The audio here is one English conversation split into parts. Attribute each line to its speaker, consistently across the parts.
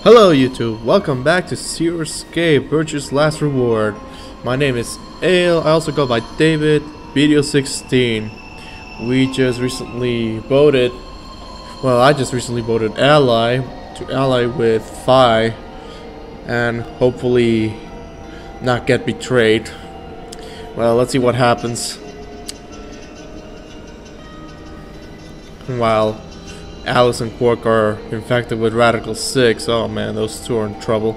Speaker 1: Hello YouTube, welcome back to Zero Escape, Purchase Last Reward. My name is Ale, I also go by David, Video 16. We just recently voted, I just recently voted ally, to ally with Fi, and hopefully not get betrayed. Well, let's see what happens. While Alice and Quark are infected with Radical 6. Oh man, those two are in trouble.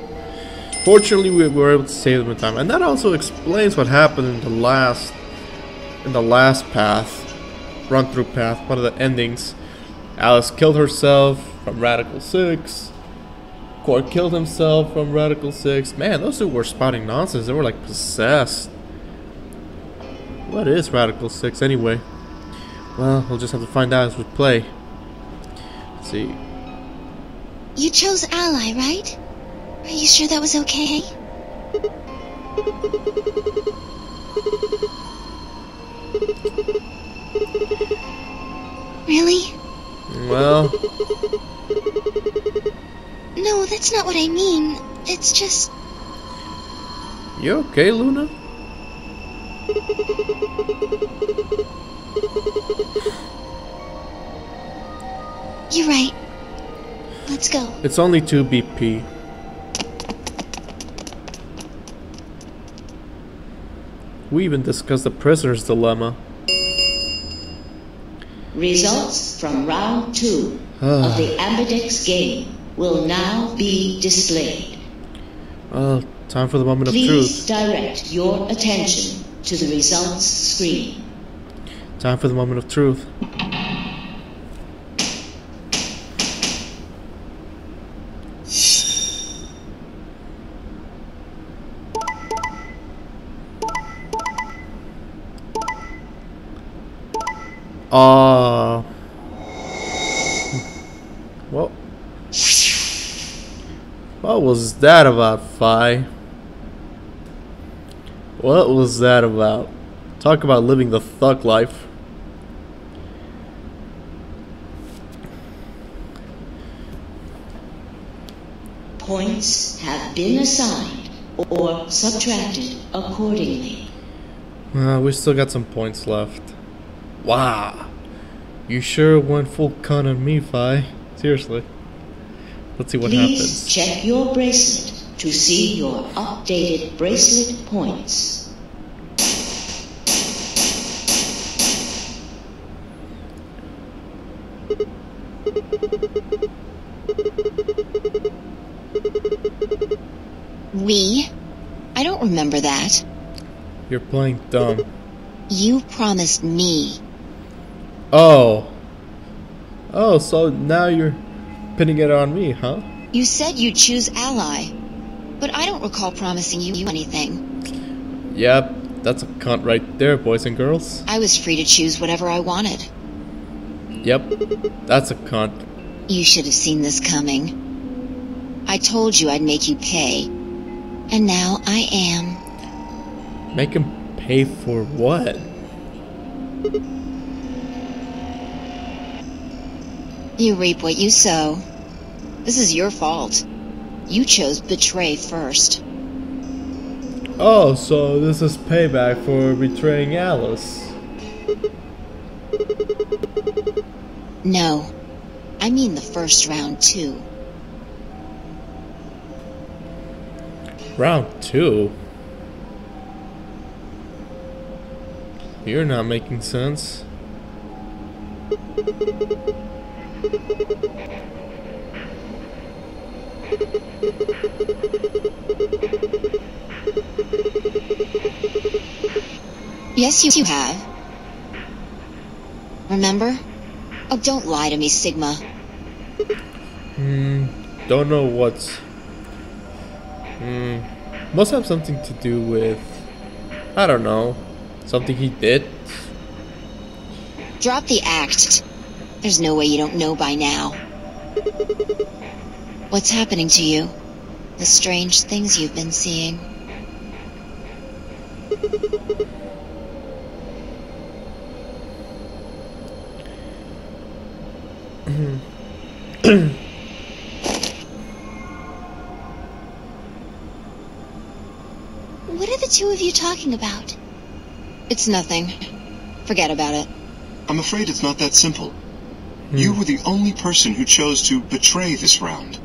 Speaker 1: Fortunately, we were able to save them in time, and that also explains what happened in the last run-through path, one of the endings. Alice killed herself from Radical 6. Quark killed himself from Radical 6. Man, those two were spouting nonsense. They were like possessed. What is Radical 6 anyway? Well, we'll just have to find out as we play. See.
Speaker 2: You chose ally, right? Are you sure that was okay? Really?
Speaker 1: Well...
Speaker 2: No, that's not what I mean. It's just...
Speaker 1: You okay, Luna?
Speaker 2: You're right. Let's go.
Speaker 1: It's only 2 BP. We even discussed the prisoner's dilemma.
Speaker 3: Results from round 2 of the Ambidex game will now be displayed.
Speaker 1: Well, time for the moment of truth.
Speaker 3: Please direct your attention to the results screen.
Speaker 1: Time for the moment of truth. What was that about, Fi? What was that about? Talk about living the thug life.
Speaker 3: Points have been assigned or subtracted accordingly.
Speaker 1: We still got some points left. Wow. You sure went full con on me, Fi. Seriously. Let's see what happens.
Speaker 3: Please check your bracelet to see your updated bracelet points.
Speaker 2: We? I don't remember that.
Speaker 1: You're playing dumb.
Speaker 2: You promised me.
Speaker 1: Oh, so now you're pinning it on me, huh?
Speaker 2: You said you'd choose ally, but I don't recall promising you anything.
Speaker 1: Yep, that's a cunt right there, boys and girls.
Speaker 2: I was free to choose whatever I wanted.
Speaker 1: Yep, that's a cunt.
Speaker 2: You should have seen this coming. I told you I'd make you pay, and now I am.
Speaker 1: Make him pay for what?
Speaker 2: You reap what you sow. This is your fault. You chose betray first.
Speaker 1: Oh, so this is payback for betraying Alice.
Speaker 2: No. I mean the first round, too.
Speaker 1: Round 2? You're not making sense.
Speaker 2: Yes, you have. Remember? Oh, don't lie to me, Sigma.
Speaker 1: Don't know what's... Must have something to do with... I don't know. Something he did?
Speaker 2: Drop the act. There's no way you don't know by now. What's happening to you? The strange things you've been seeing. the two of you talking about? It's nothing. Forget about it.
Speaker 4: I'm afraid it's not that simple. You were the only person who chose to betray this round.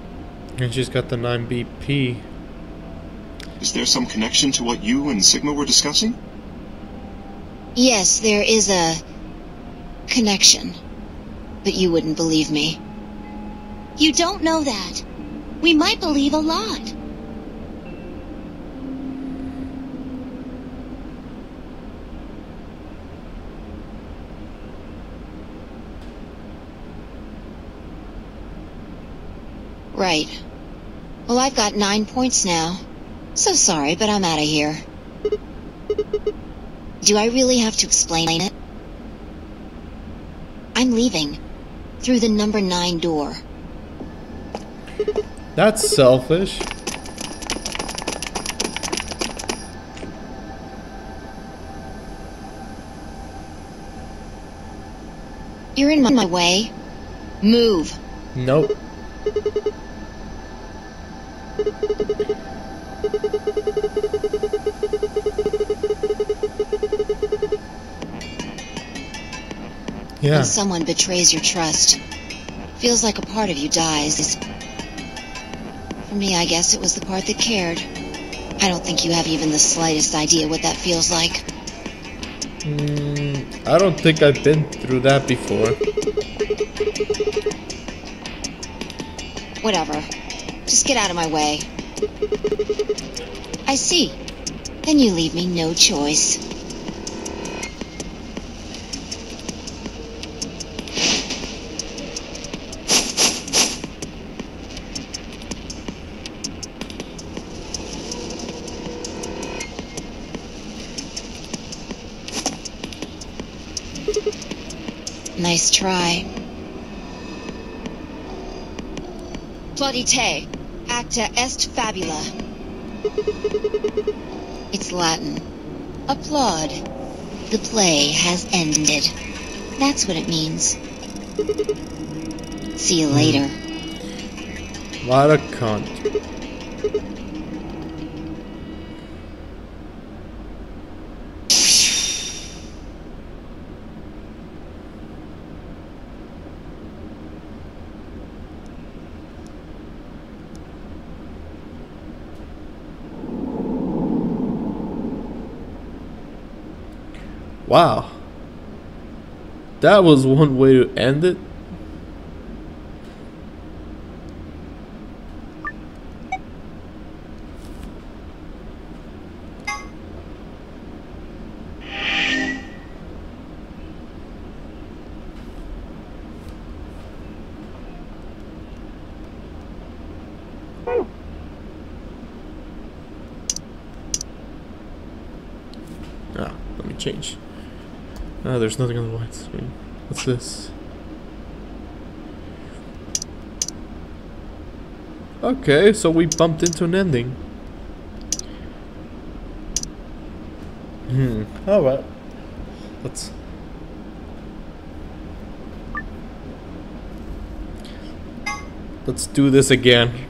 Speaker 1: And she's got the 9 BP.
Speaker 4: Is there some connection to what you and Sigma were discussing?
Speaker 2: Yes, there is a connection. But you wouldn't believe me. You don't know that. We might believe a lot. Right. Well, I've got 9 points now. So sorry, but I'm out of here. Do I really have to explain it? I'm leaving. Through the number 9 door.
Speaker 1: That's selfish.
Speaker 2: You're in my way. Move.
Speaker 1: Nope. Yeah.
Speaker 2: When someone betrays your trust, feels like a part of you dies. For me, I guess it was the part that cared. I don't think you have even the slightest idea what that feels like.
Speaker 1: I don't think I've been through that before.
Speaker 2: Whatever. Just get out of my way. I see. Then you leave me no choice. Nice try. Plaudite, acta est fabula. It's Latin. Applaud. The play has ended. That's what it means. See you later.
Speaker 1: What a cunt. Wow. That was one way to end it. Let me change. There's nothing on the white screen. What's this? Okay, so we bumped into an ending. Alright. Let's do this again.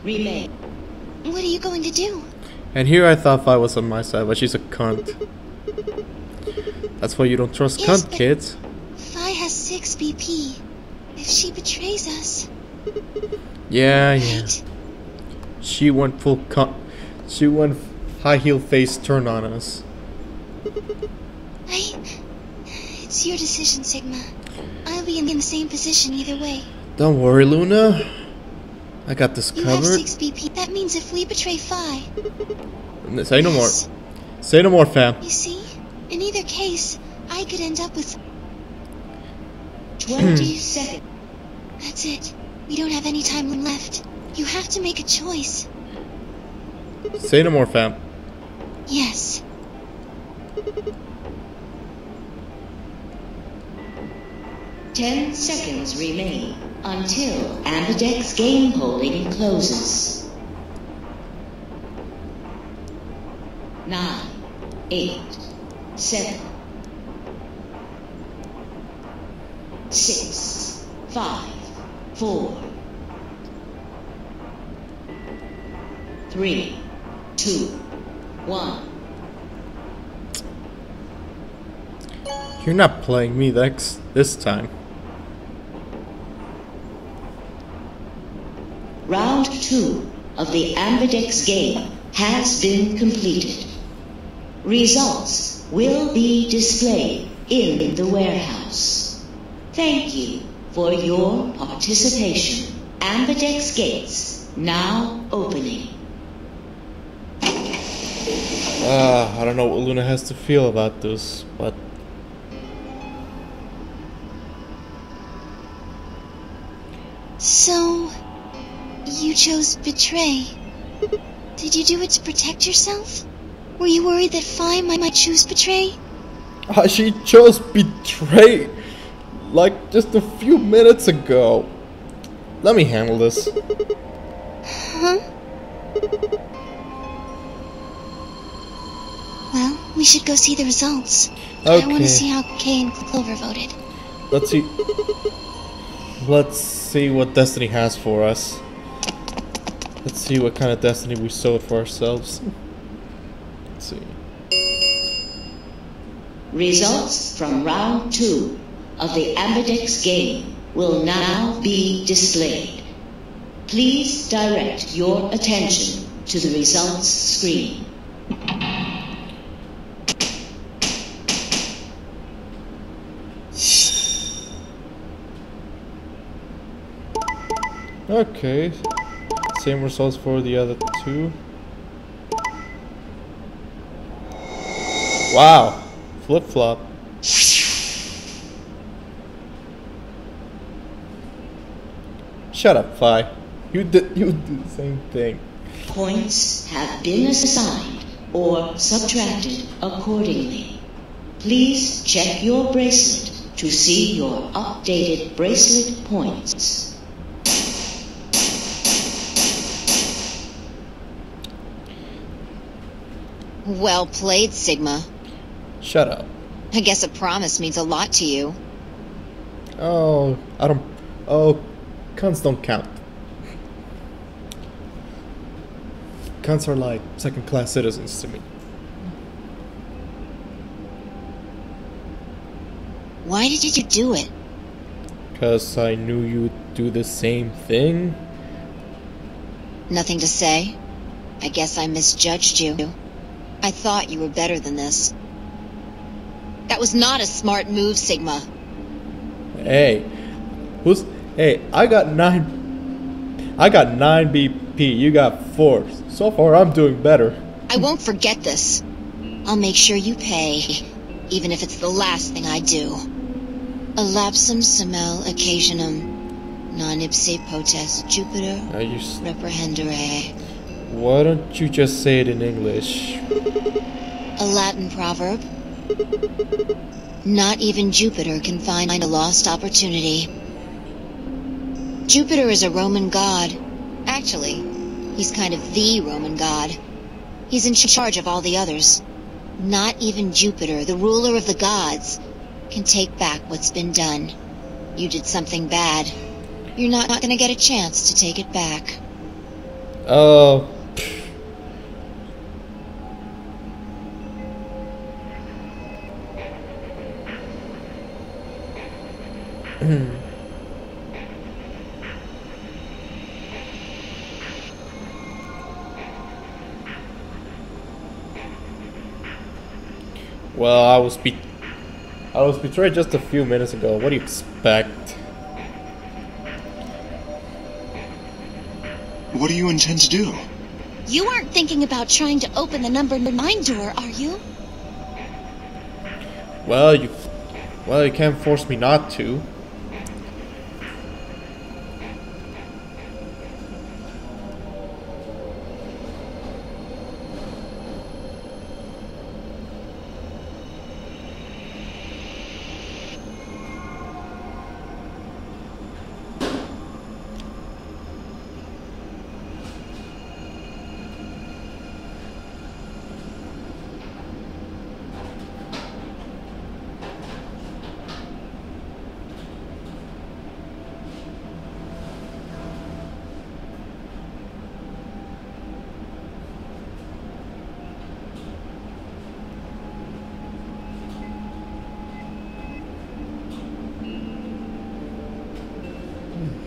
Speaker 3: Remain.
Speaker 2: What are you going to do?
Speaker 1: And here I thought Fi was on my side, but she's a cunt. That's why you don't trust cunt kids.
Speaker 2: Fi has 6 BP. If she betrays us.
Speaker 1: Yeah.
Speaker 2: Right?
Speaker 1: She went full she went high heel face turn on us.
Speaker 2: It's your decision, Sigma. I'll be in the same position either way.
Speaker 1: Don't worry, Luna. I got this covered.
Speaker 2: You have 6 BP. That means if we betray Fi...
Speaker 1: Say no more. Say no more, fam.
Speaker 2: You see? In either case, I could end up with...
Speaker 3: 20 seconds.
Speaker 2: That's it. We don't have any time left. You have to make a choice.
Speaker 1: Say no more, fam.
Speaker 2: Yes.
Speaker 3: 10 seconds remain until Ambidex game polling closes. 9, 8, 7, 6, 5, 4, 3, 2, 1.
Speaker 1: You're not playing me this time.
Speaker 3: Round 2 of the Ambidex game has been completed. Results will be displayed in the warehouse. Thank you for your participation. Ambidex gates now opening.
Speaker 1: I don't know what Luna has to feel about this, but
Speaker 2: So, you chose betray. Did you do it to protect yourself? Were you worried that Phi might choose betray?
Speaker 1: she chose betray like just a few minutes ago. Let me handle this.
Speaker 2: Huh? Well, we should go see the results.
Speaker 1: Okay.
Speaker 2: I want to see how Kay and Clover voted.
Speaker 1: Let's see. Let's see what Destiny has for us. Let's see what kind of destiny we sowed for ourselves. Let's see.
Speaker 3: Results from round 2 of the Ambidex game will now be displayed. Please direct your attention to the results screen.
Speaker 1: Okay. Same results for the other two. Wow. Flip-flop. Shut up, Phi. You did the same thing.
Speaker 3: Points have been assigned or subtracted accordingly. Please check your bracelet to see your updated bracelet points.
Speaker 2: Well played, Sigma.
Speaker 1: Shut up.
Speaker 2: I guess a promise means a lot to you.
Speaker 1: Oh, I don't... Oh, cons don't count. Cons are like second-class citizens to me.
Speaker 2: Why did you do it?
Speaker 1: Because I knew you'd do the same thing.
Speaker 2: Nothing to say? I guess I misjudged you. I thought you were better than this. That was not a smart move, Sigma.
Speaker 1: Hey, Hey, I got 9 BP, you got 4. So far I'm doing better.
Speaker 2: I won't forget this. I'll make sure you pay, even if it's the last thing I do. A lapsum semel occasionum, non ipse potest Jupiter reprehendere.
Speaker 1: Why don't you just say it in English?
Speaker 2: A Latin proverb. Not even Jupiter can find a lost opportunity. Jupiter is a Roman god. Actually, he's kind of the Roman god. He's in charge of all the others. Not even Jupiter, the ruler of the gods, can take back what's been done. You did something bad. You're not gonna get a chance to take it back.
Speaker 1: Oh. Well, I was betrayed just a few minutes ago. What do you expect?
Speaker 4: What do you intend to do?
Speaker 2: You aren't thinking about trying to open the number 9 door, are you?
Speaker 1: Well, you can't force me not to.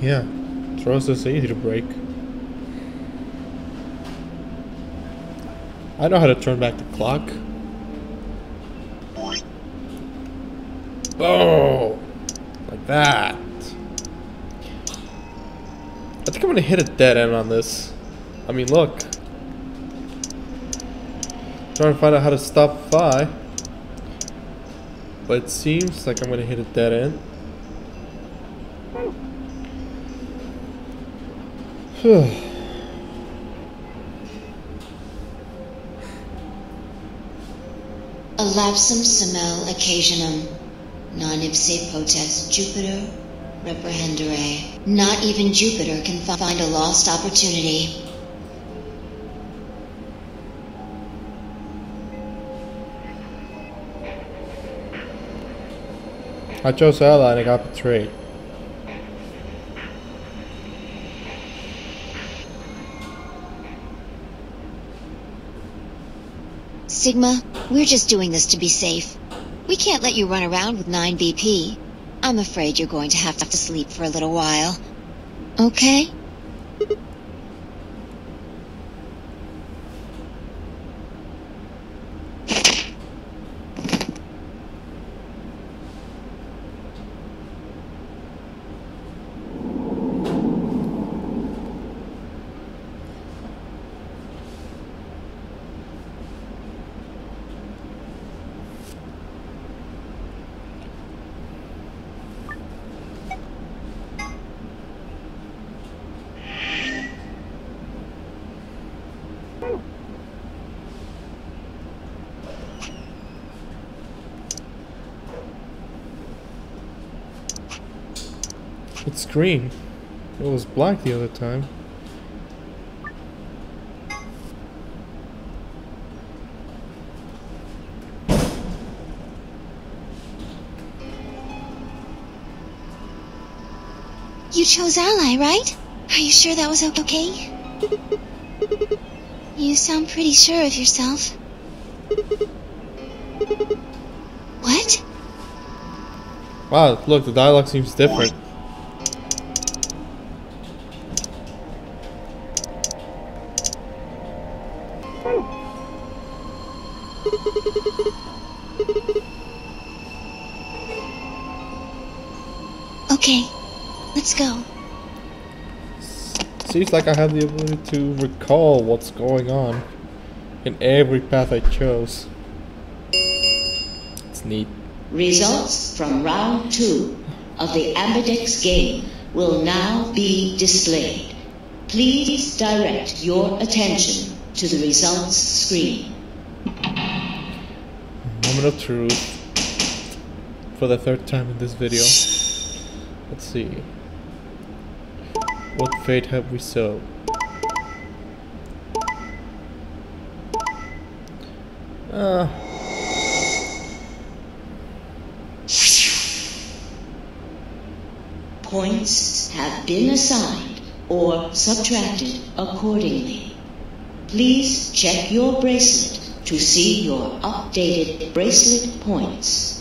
Speaker 1: Yeah, trust is easy to break. I know how to turn back the clock. Oh, like that. I think I'm gonna hit a dead end on this. I mean, look. Trying to find out how to stop Phi. But it seems like I'm gonna hit a dead end.
Speaker 2: A lapsum semel occasionum, non ipse potest Jupiter reprehendere. Not even Jupiter can find a lost opportunity.
Speaker 1: I chose ally and I got betrayed.
Speaker 2: Sigma, we're just doing this to be safe. We can't let you run around with 9 BP. I'm afraid you're going to have to sleep for a little while. Okay?
Speaker 1: It's green. It was black the other time.
Speaker 2: You chose ally, right? Are you sure that was okay? You sound pretty sure of yourself. What?
Speaker 1: Wow, look, the dialogue seems different.
Speaker 2: Okay, let's go.
Speaker 1: Seems like I have the ability to recall what's going on in every path I chose. It's neat.
Speaker 3: Results from round 2 of the Ambidex game will now be displayed. Please direct your attention to the results screen.
Speaker 1: Moment of truth. For the 3rd time in this video. Let's see. What fate have we sowed?
Speaker 3: Points have been assigned or subtracted accordingly. Please check your bracelet to see your updated bracelet points.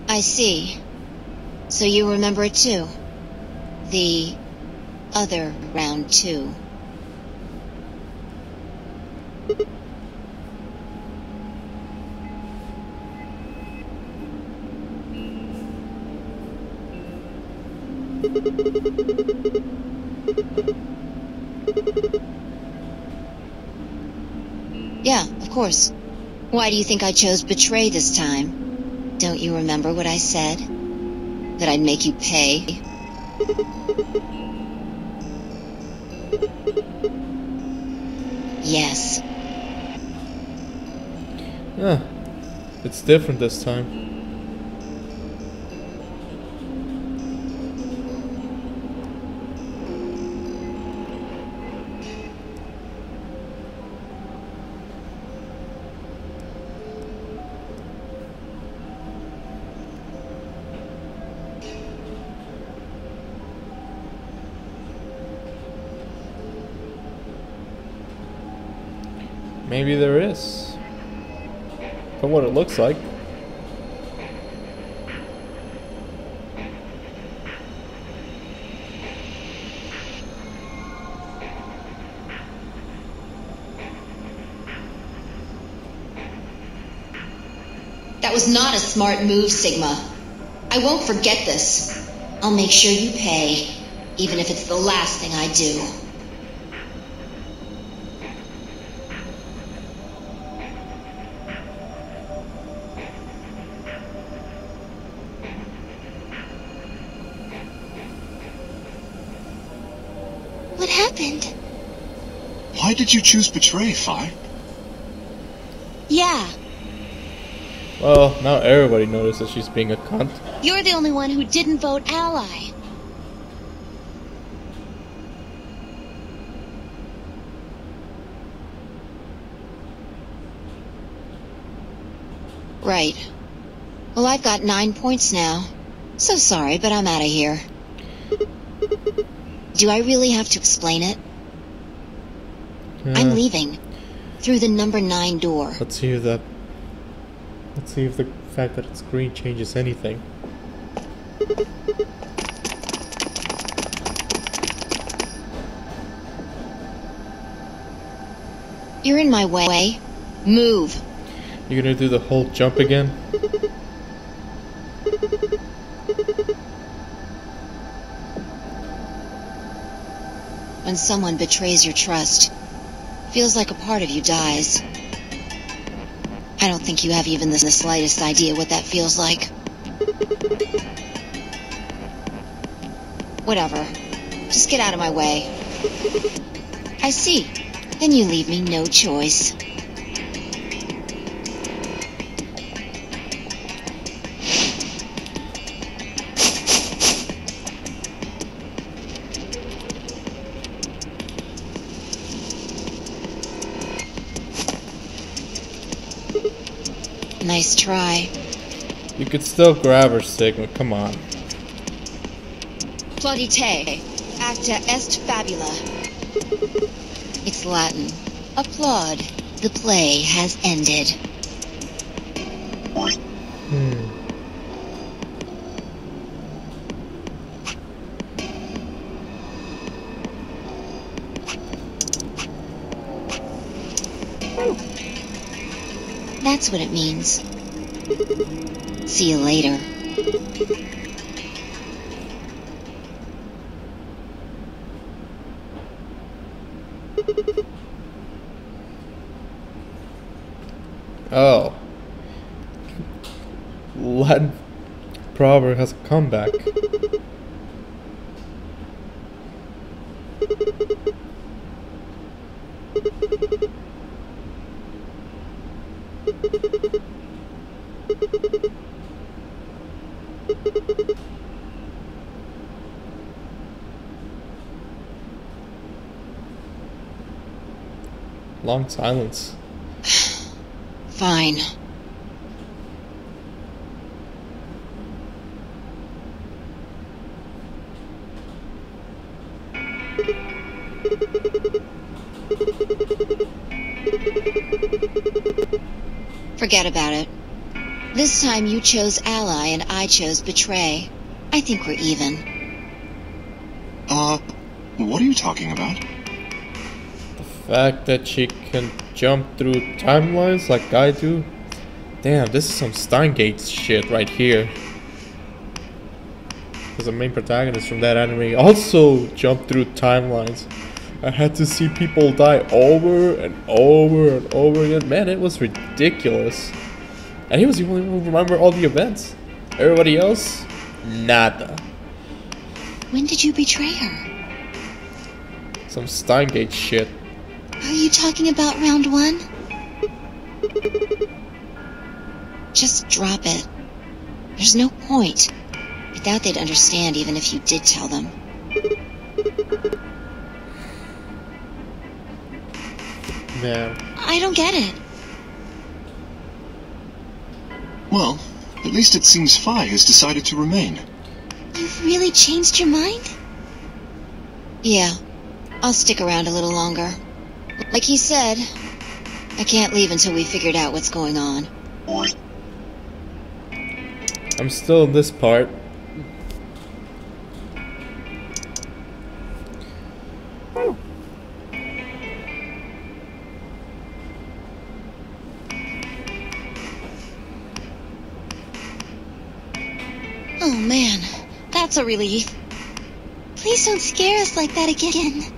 Speaker 2: I see. So you remember it too? The other round 2. Yeah, of course. Why do you think I chose betray this time? Don't you remember what I said? That I'd make you pay? Yes.
Speaker 1: Yeah, it's different this time. Maybe there is. From what it looks like.
Speaker 2: That was not a smart move, Sigma. I won't forget this. I'll make sure you pay, even if it's the last thing I do. What happened?
Speaker 4: Why did you choose betray, Fi?
Speaker 2: Yeah,
Speaker 1: Well, now everybody notices she's being a cunt.
Speaker 2: you're the only one who didn't vote ally. Right. Well, I've got 9 points now. So sorry, but I'm out of here. Do I really have to explain it? I'm leaving. Through the number 9 door.
Speaker 1: Let's see if the fact that it's green changes anything.
Speaker 2: You're in my way. Move.
Speaker 1: You're gonna do the whole jump again?
Speaker 2: When someone betrays your trust, feels like a part of you dies. I don't think you have even the slightest idea what that feels like. Whatever. Just get out of my way. I see. Then you leave me no choice. Nice try.
Speaker 1: You could still grab her, Sigma, come on.
Speaker 2: Plaudite, acta est fabula. It's Latin. Applaud. The play has ended. That's what it means. See you later.
Speaker 1: Oh. Latin proverb has a comeback. Long silence.
Speaker 2: Fine. Forget about it. This time you chose ally and I chose betray. I think we're even.
Speaker 4: What are you talking about?
Speaker 1: The fact that she can jump through timelines like I do. Damn, this is some Stein shit right here. Because the main protagonist from that anime also jumped through timelines. I had to see people die over and over and over again. Man, it was ridiculous. And he was the only one who remembered all the events. Everybody else, nada.
Speaker 2: When did you betray her?
Speaker 1: Some Stein shit.
Speaker 2: Are you talking about round 1? Just drop it. There's no point. I doubt they'd understand even if you did tell them.
Speaker 1: Man.
Speaker 2: I don't get it.
Speaker 4: Well, at least it seems Fi has decided to remain.
Speaker 2: You've really changed your mind? Yeah. I'll stick around a little longer. Like he said, I can't leave until we figured out what's going on.
Speaker 1: I'm still in this part.
Speaker 2: Oh man, that's a relief. Please don't scare us like that again.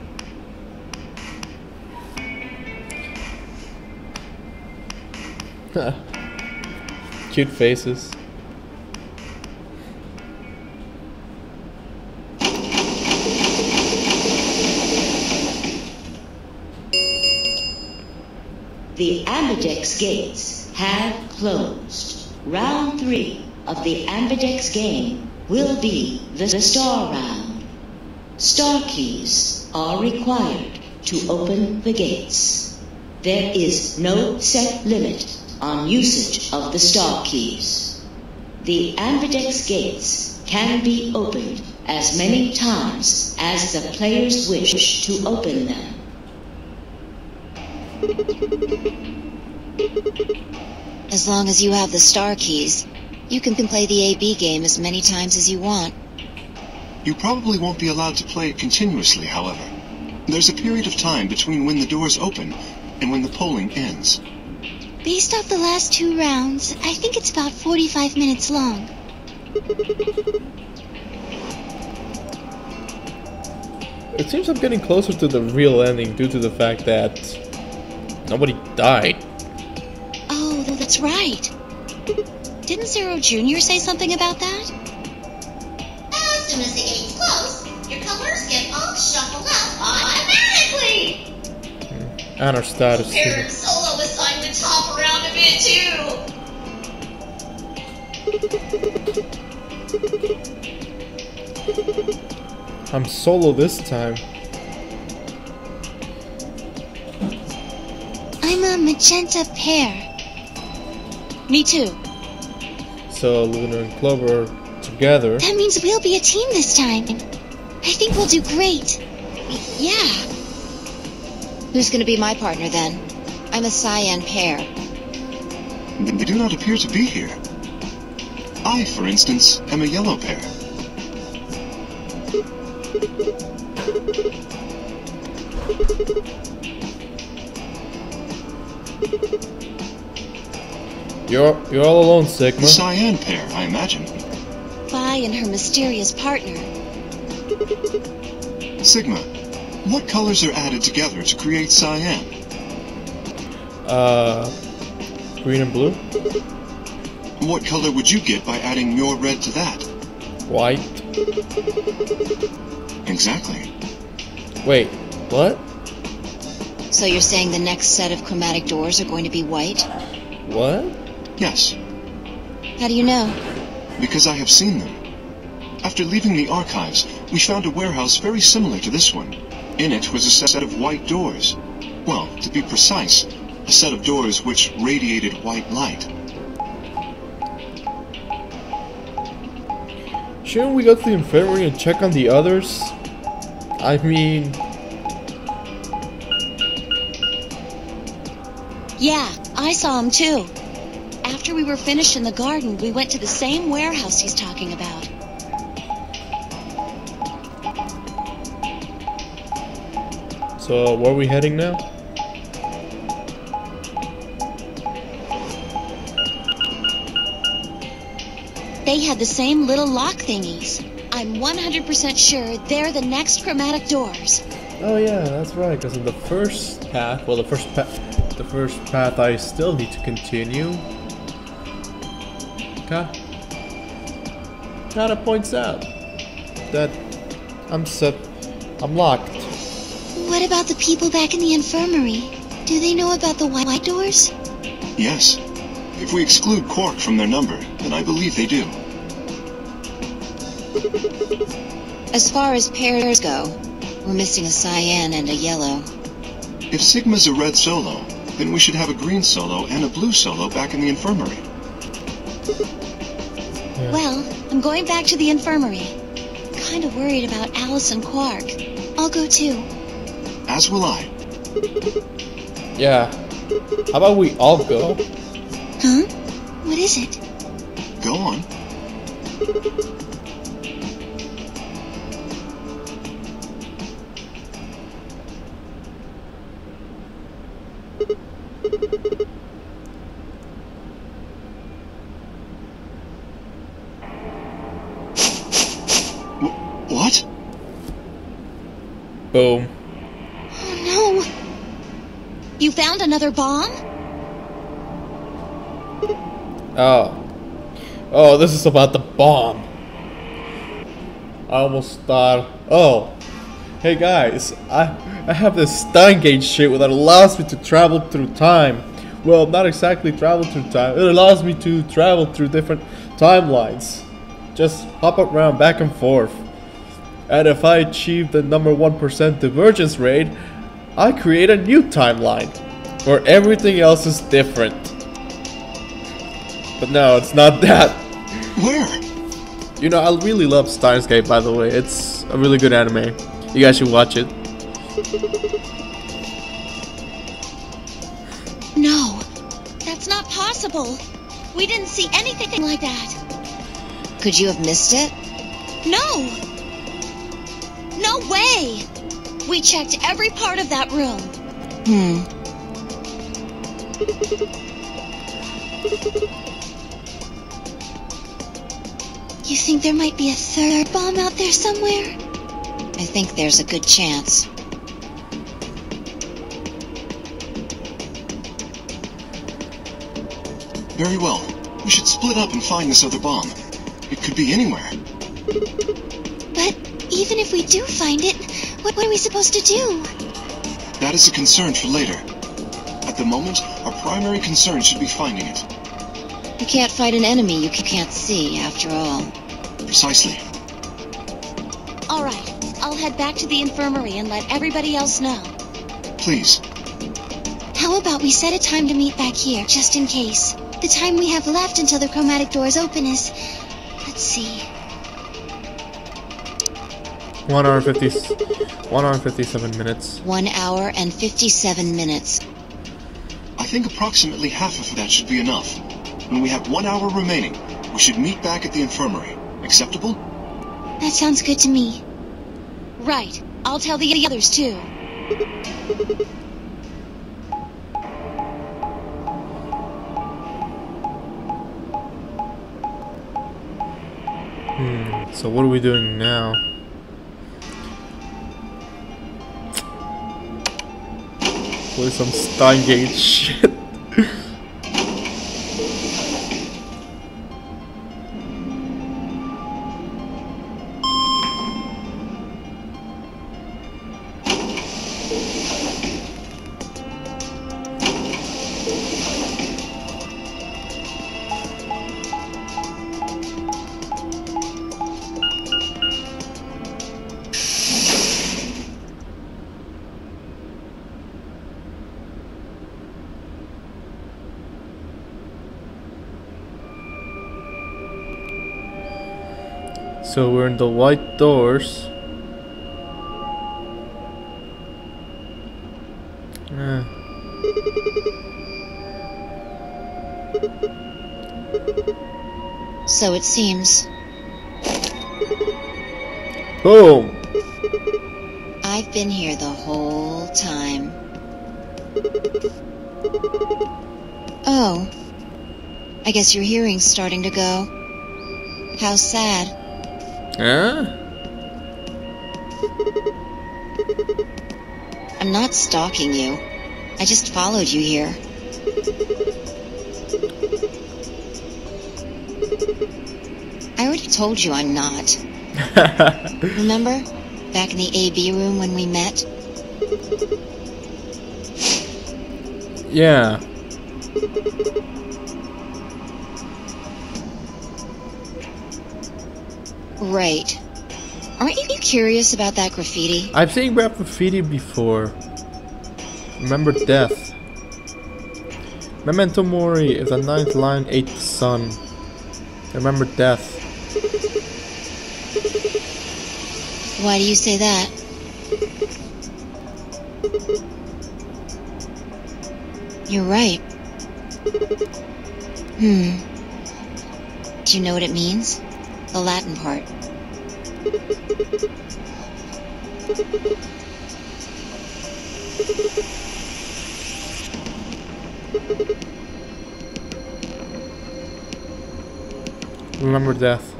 Speaker 1: Cute faces.
Speaker 3: The Ambidex gates have closed. Round 3 of the Ambidex game will be the Star Round. Star keys are required to open the gates. There is no set limit on usage of the Star keys. The Ambidex gates can be opened as many times as the players wish to open them.
Speaker 2: As long as you have the star keys, you can play the AB game as many times as you want.
Speaker 4: You probably won't be allowed to play it continuously, however. There's a period of time between when the doors open and when the polling ends.
Speaker 2: Based off the last 2 rounds, I think it's about 45 minutes long.
Speaker 1: It seems I'm getting closer to the real ending due to the fact that nobody died.
Speaker 2: Oh, that's right. Didn't Zero Jr. say something about that?
Speaker 5: As soon as the gates close, your colors get all shuffled up automatically.
Speaker 1: And our status.
Speaker 5: Parent Solo is starting to top around a bit too.
Speaker 1: I'm solo this time.
Speaker 2: I'm a magenta pear. Me too.
Speaker 1: So Lunar and Clover together.
Speaker 2: That means we'll be a team this time. I think we'll do great. Yeah. Who's gonna be my partner then? I'm a cyan pear.
Speaker 4: They do not appear to be here. I, for instance, am a yellow pear.
Speaker 1: You're all alone, Sigma.
Speaker 4: The cyan pear, I imagine.
Speaker 2: Vi and her mysterious partner.
Speaker 4: Sigma, what colors are added together to create cyan?
Speaker 1: Green and blue?
Speaker 4: What color would you get by adding your red to that?
Speaker 1: White.
Speaker 4: Exactly.
Speaker 1: Wait, what?
Speaker 2: So you're saying the next set of chromatic doors are going to be white?
Speaker 1: What?
Speaker 4: Yes,
Speaker 2: How do you know?
Speaker 4: because I have seen them. After leaving the archives, we found a warehouse very similar to this one. In it was a set of white doors. Well, to be precise, a set of doors which radiated white light.
Speaker 1: Shouldn't we go to the infirmary and check on the others? I mean...
Speaker 2: Yeah, I saw him too. After we were finished in the garden, we went to the same warehouse he's talking about.
Speaker 1: So, where are we heading now?
Speaker 2: They had the same little lock thingies. I'm 100% sure they're the next chromatic doors.
Speaker 1: Oh yeah, that's right, because in the first path, well the first path I still need to continue. Kinda points out that I'm locked.
Speaker 2: What about the people back in the infirmary? Do they know about the white doors?
Speaker 4: Yes, if we exclude Quark from their number, then I believe they do.
Speaker 2: As far as pairs go, we're missing a cyan and a yellow.
Speaker 4: If Sigma's a red solo, then we should have a green solo and a blue solo back in the infirmary.
Speaker 1: Yeah.
Speaker 2: Well, I'm going back to the infirmary. Kinda worried about Alice and Quark. I'll go too.
Speaker 4: As will I.
Speaker 1: Yeah, How about we all go?
Speaker 2: Huh? What is it?
Speaker 4: Go on. What?
Speaker 1: Boom.
Speaker 2: Oh no! You found another bomb?
Speaker 1: Oh, this is about the bomb. I almost thought, oh, hey guys, I have this Stein gauge shit that allows me to travel through time. Well, not exactly travel through time. It allows me to travel through different timelines. Just hop around back and forth. And if I achieve the number 1% divergence rate, I create a new timeline where everything else is different. But no, it's not that.
Speaker 4: Where?
Speaker 1: You know, I really love Steins Gate, by the way. It's a really good anime. You guys should watch it.
Speaker 2: No, that's not possible. We didn't see anything like that. Could you have missed it? No! No way! We checked every part of that room. You think there might be a third bomb out there somewhere? I think there's a good chance.
Speaker 4: Very well. We should split up and find this other bomb. It could be anywhere.
Speaker 2: But even if we do find it, what are we supposed to do?
Speaker 4: That is a concern for later. At the moment, our primary concern should be finding it.
Speaker 2: You can't fight an enemy you can't see, after all.
Speaker 4: Precisely.
Speaker 2: All right, I'll head back to the infirmary and let everybody else know.
Speaker 4: Please.
Speaker 2: How about we set a time to meet back here, just in case? The time we have left until the chromatic doors open is... let's see...
Speaker 1: 1 hour 57 minutes.
Speaker 2: 1 hour and 57 minutes.
Speaker 4: I think approximately half of that should be enough. When we have 1 hour remaining, we should meet back at the infirmary. Acceptable?
Speaker 2: That sounds good to me. Right. I'll tell the others, too.
Speaker 1: So what are we doing now? Play some Stein Gate shit. So we're in the white doors.
Speaker 2: So it seems.
Speaker 1: Boom!
Speaker 2: I've been here the whole time. Oh. I guess your hearing's starting to go. How sad.
Speaker 1: Huh?
Speaker 2: I'm not stalking you. I just followed you here. I already told you I'm not. Remember? Back in the AB room when we met?
Speaker 1: Yeah.
Speaker 2: Right. Aren't you curious about that graffiti?
Speaker 1: I've seen rap graffiti before. Remember death. Memento mori is the 9th line, 8th sun. Remember death.
Speaker 2: Why do you say that? You're right. Do you know what it means? The Latin part.
Speaker 1: Remember death.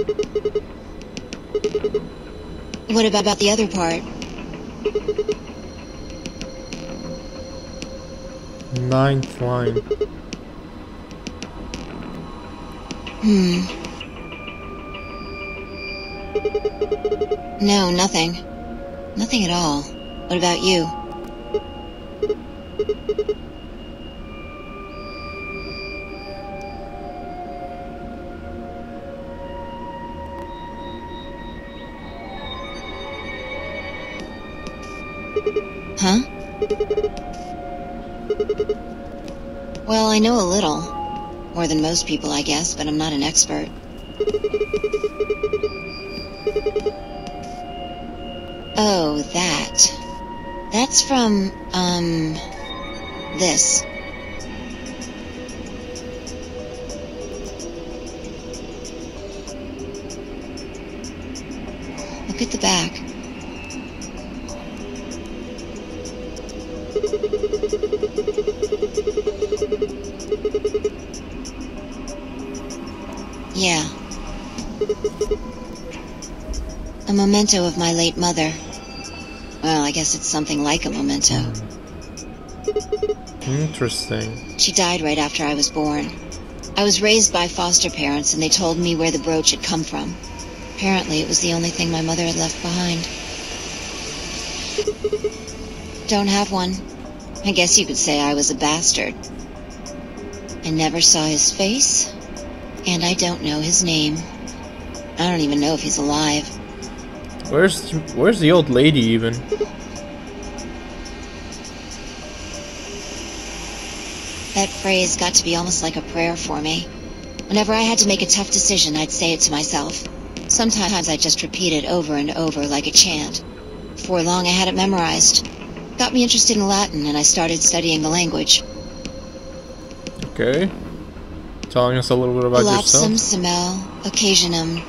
Speaker 2: What about the other part?
Speaker 1: Ninth line.
Speaker 2: No, nothing. Nothing at all. What about you? Huh? Well, I know a little. More than most people, I guess, but I'm not an expert. Oh, that. That's from, this. Look at the back. Yeah. A memento of my late mother. Well, I guess it's something like a memento.
Speaker 1: Interesting.
Speaker 2: She died right after I was born. I was raised by foster parents, and they told me where the brooch had come from. Apparently, it was the only thing my mother had left behind. Don't have one. I guess you could say I was a bastard. I never saw his face, and I don't know his name. I don't even know if he's alive.
Speaker 1: Where's the old lady even?
Speaker 2: That phrase got to be almost like a prayer for me. Whenever I had to make a tough decision, I'd say it to myself. Sometimes I'd just repeat it over and over like a chant. Before long, I had it memorized. Got me interested in Latin, and I started studying the language.
Speaker 1: Okay. Telling us a little bit about yourself.
Speaker 2: Lapsum semel, occasionum,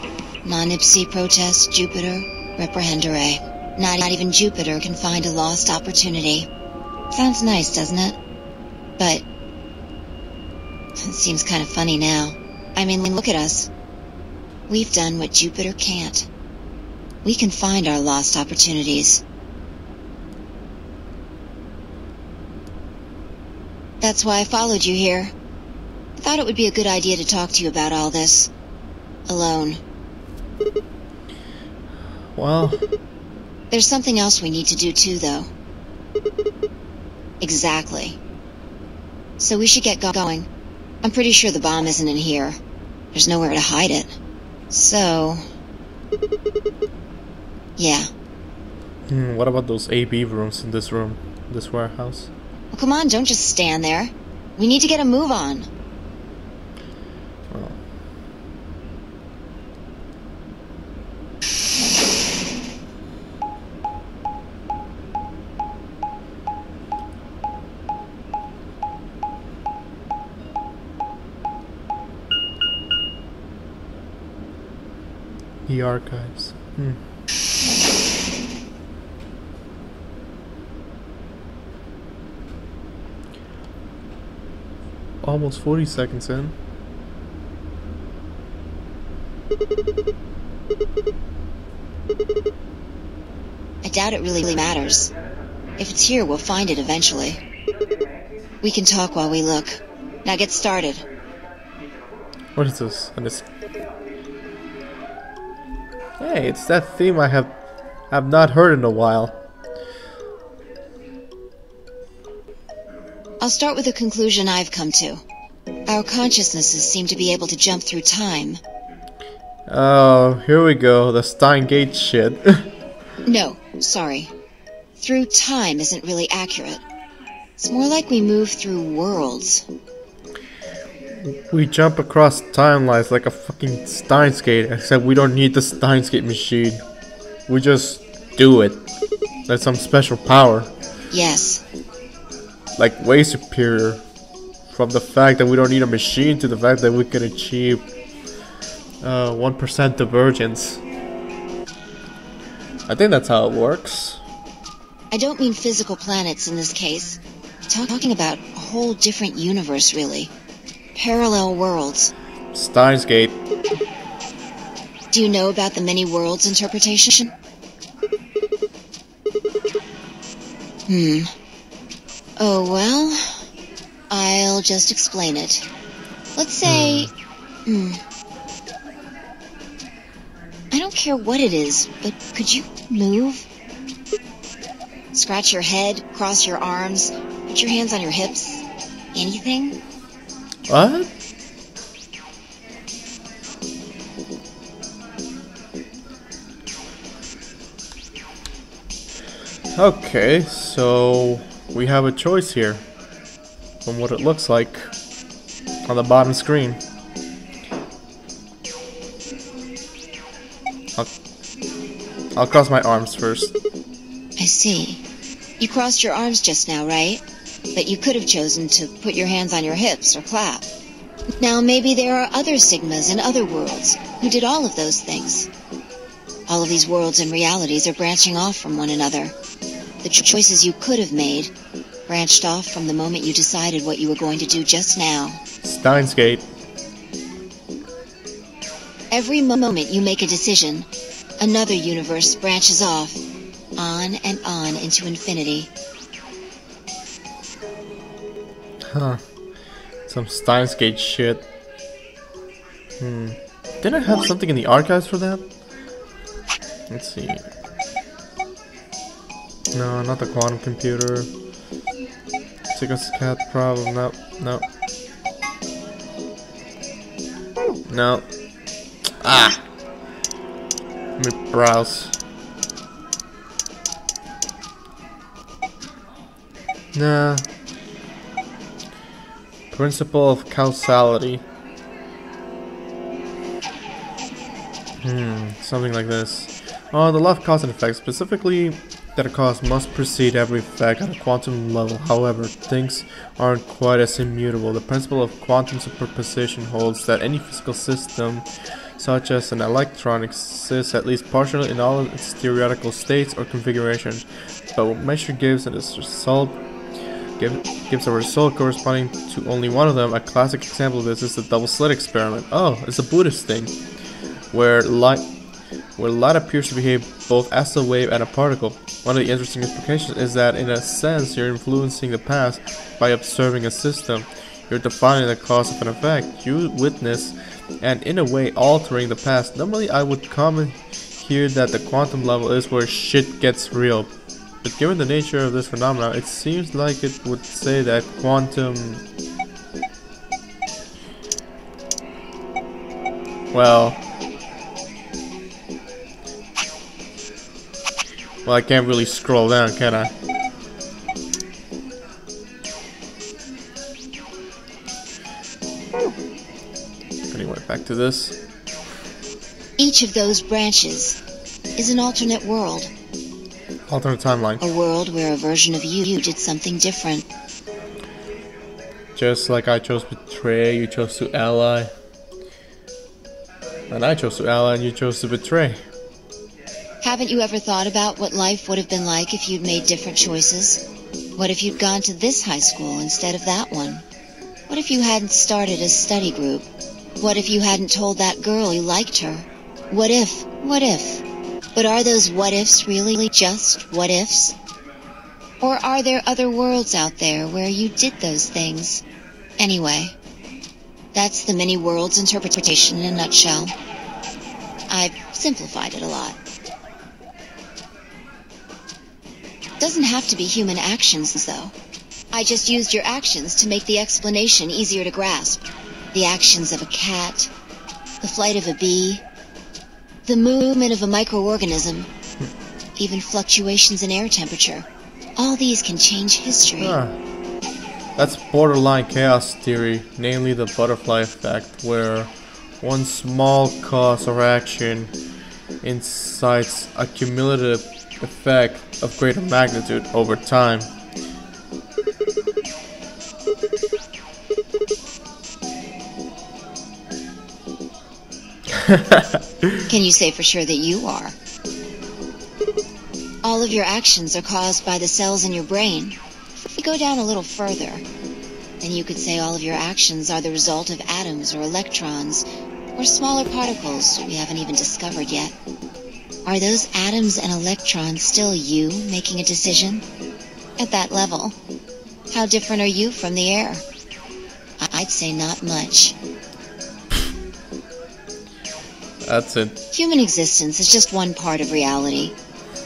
Speaker 2: non ipsi protest Jupiter, reprehendere. Not even Jupiter can find a lost opportunity. Sounds nice, doesn't it? But it seems kind of funny now. I mean, look at us. We've done what Jupiter can't. We can find our lost opportunities. That's why I followed you here. I thought it would be a good idea to talk to you about all this. Alone.
Speaker 1: Well...
Speaker 2: There's something else we need to do too, though. Exactly. So we should get going. I'm pretty sure the bomb isn't in here. There's nowhere to hide it. So... yeah.
Speaker 1: What about those AB rooms in this room? This warehouse?
Speaker 2: Well, come on, don't just stand there. We need to get a move on.
Speaker 1: Oh. The archives. Almost 40 seconds in.
Speaker 2: I doubt it really matters. If it's here, we'll find it eventually. We can talk while we look. Now get started.
Speaker 1: What is this? And it's... Hey, it's that theme I have not heard in a while.
Speaker 2: I'll start with a conclusion I've come to. Our consciousnesses seem to be able to jump through time.
Speaker 1: Oh, here we go. The Stein Gate shit.
Speaker 2: No, sorry. Through time isn't really accurate. It's more like we move through worlds.
Speaker 1: We jump across timelines like a fucking Steins Gate, except we don't need the Steins Gate machine. We just do it. That's some special power.
Speaker 2: Yes.
Speaker 1: Like way superior. From the fact that we don't need a machine to the fact that we can achieve 1% divergence. I think that's how it works.
Speaker 2: I don't mean physical planets in this case. Talking about a whole different universe, really. Parallel worlds.
Speaker 1: Stein's Gate.
Speaker 2: Do you know about the many worlds interpretation? Oh, well, I'll just explain it. Let's say, I don't care what it is, but could you move? Scratch your head, cross your arms, put your hands on your hips. Anything?
Speaker 1: What? Okay, so we have a choice here from what it looks like on the bottom screen. I'll cross my arms first.
Speaker 2: I see. You crossed your arms just now, right? But you could have chosen to put your hands on your hips or clap. Now maybe there are other Sigmas in other worlds who did all of those things. All of these worlds and realities are branching off from one another. The choices you could have made branched off from the moment you decided what you were going to do just now.
Speaker 1: Steins Gate.
Speaker 2: Every moment you make a decision, another universe branches off, on and on into infinity.
Speaker 1: Huh. Some Steins Gate shit. Didn't I have something in the archives for that? Let's see. No, not the quantum computer. Sigma's cat problem. No, no. No. Ah! Let me browse. Nah. Principle of causality. Something like this. Oh, the law of cause and effect, specifically that a cause must precede every effect at a quantum level. However, things aren't quite as immutable. The principle of quantum superposition holds that any physical system, such as an electron, exists at least partially in all of its theoretical states or configurations, but what measure gives gives a result corresponding to only one of them. A classic example of this is the double slit experiment. Oh, it's a Buddhist thing, where light appears to behave both as a wave and a particle. One of the interesting implications is that, in a sense, you're influencing the past by observing a system. You're defining the cause of an effect. You witness, and in a way, altering the past. Normally, I would comment here that the quantum level is where shit gets real. But given the nature of this phenomenon, it seems like it would say that quantum... Well, I can't really scroll down, can I? Anyway, back to this.
Speaker 2: Each of those branches is an alternate world.
Speaker 1: Alternate timeline.
Speaker 2: A world where a version of you did something different.
Speaker 1: Just like I chose betray, you chose to ally. And I chose to ally and you chose to betray.
Speaker 2: Haven't you ever thought about what life would have been like if you'd made different choices? What if you'd gone to this high school instead of that one? What if you hadn't started a study group? What if you hadn't told that girl you liked her? What if? What if? But are those what-ifs really just what-ifs? Or are there other worlds out there where you did those things? Anyway, that's the many worlds interpretation in a nutshell. I've simplified it a lot. Doesn't have to be human actions, though. I just used your actions to make the explanation easier to grasp. The actions of a cat, the flight of a bee, the movement of a microorganism, even fluctuations in air temperature. All these can change history.
Speaker 1: That's borderline chaos theory, namely the butterfly effect, where one small cause or action incites a cumulative effect of greater magnitude over time.
Speaker 2: Can you say for sure that you are? All of your actions are caused by the cells in your brain. If you go down a little further, then you could say all of your actions are the result of atoms or electrons, or smaller particles we haven't even discovered yet. Are those atoms and electrons still you making a decision? At that level, how different are you from the air? I'd say not much.
Speaker 1: That's it.
Speaker 2: Human existence is just one part of reality.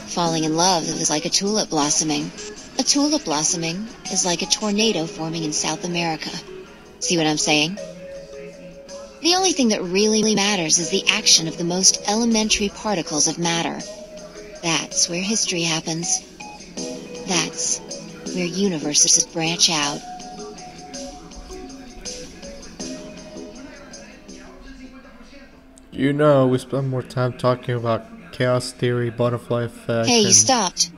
Speaker 2: Falling in love is like a tulip blossoming. A tulip blossoming is like a tornado forming in South America. See what I'm saying? The only thing that really matters is the action of the most elementary particles of matter. That's where history happens. That's where universes branch out.
Speaker 1: You know, we spend more time talking about chaos theory, butterfly effect,
Speaker 2: Hey, you stopped.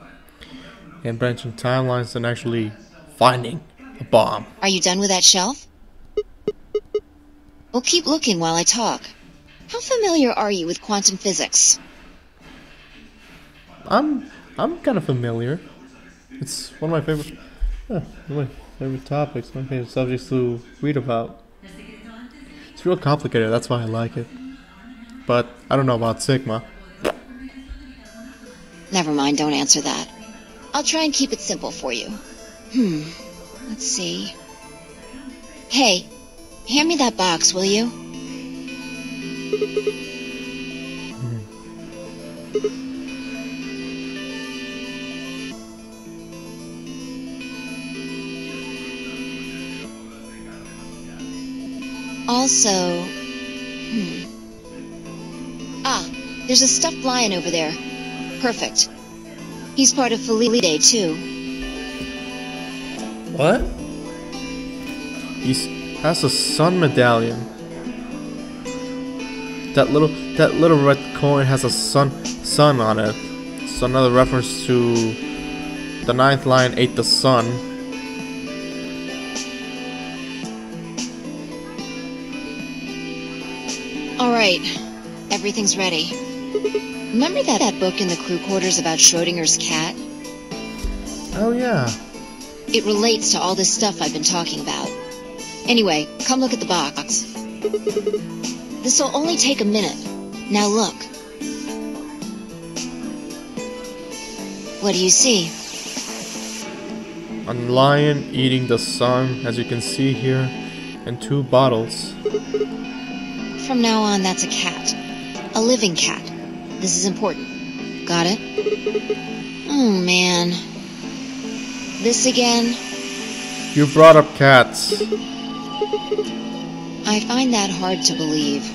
Speaker 1: and branching timelines than actually finding a bomb.
Speaker 2: Are you done with that shelf? Well, keep looking while I talk. How familiar are you with quantum physics?
Speaker 1: I'm kind of familiar. It's one of my favorite topics, my favorite subjects to read about. It's real complicated, that's why I like it. But I don't know about Sigma.
Speaker 2: Never mind, don't answer that. I'll try and keep it simple for you. Let's see. Hey, hand me that box, will you? Also, there's a stuffed lion over there. Perfect. He's part of Felipe too.
Speaker 1: What? He has a sun medallion. That little red coin has a sun on it. It's another reference to the ninth lion ate the sun.
Speaker 2: Alright, everything's ready. Remember that book in the crew quarters about Schrodinger's cat?
Speaker 1: Oh yeah.
Speaker 2: It relates to all this stuff I've been talking about. Anyway, come look at the box. This'll only take a minute. Now look. What do you see?
Speaker 1: A lion eating the sun, as you can see here, and two bottles.
Speaker 2: From now on, that's a cat. A living cat. This is important. Got it? Oh, man. This again?
Speaker 1: You brought up cats.
Speaker 2: I find that hard to believe.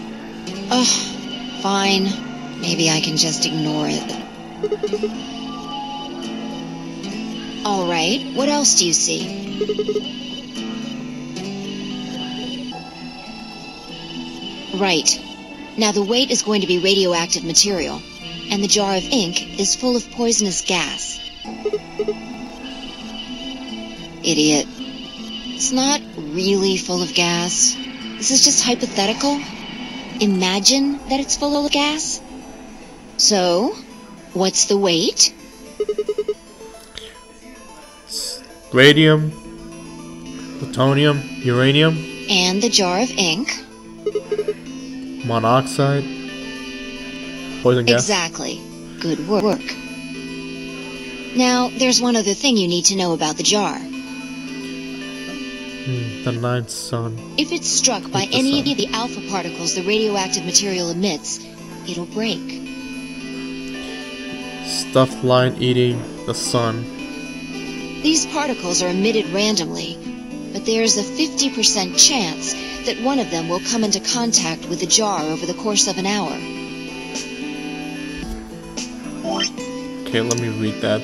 Speaker 2: Ugh, fine. Maybe I can just ignore it. Alright, what else do you see? Right. Now the weight is going to be radioactive material, and the jar of ink is full of poisonous gas. Idiot. It's not really full of gas. This is just hypothetical. Imagine that it's full of gas. So, what's the weight?
Speaker 1: Radium, plutonium, uranium,
Speaker 2: And the jar of ink?
Speaker 1: monoxide, poison gas.
Speaker 2: Exactly. Good work. Now, there's one other thing you need to know about the jar.
Speaker 1: The ninth sun.
Speaker 2: If it's struck by any of the alpha particles the radioactive material emits, it'll break.
Speaker 1: Stuffed lion eating the sun.
Speaker 2: These particles are emitted randomly, but there's a 50% chance that one of them will come into contact with the jar over the course of an hour.
Speaker 1: Okay, let me read that.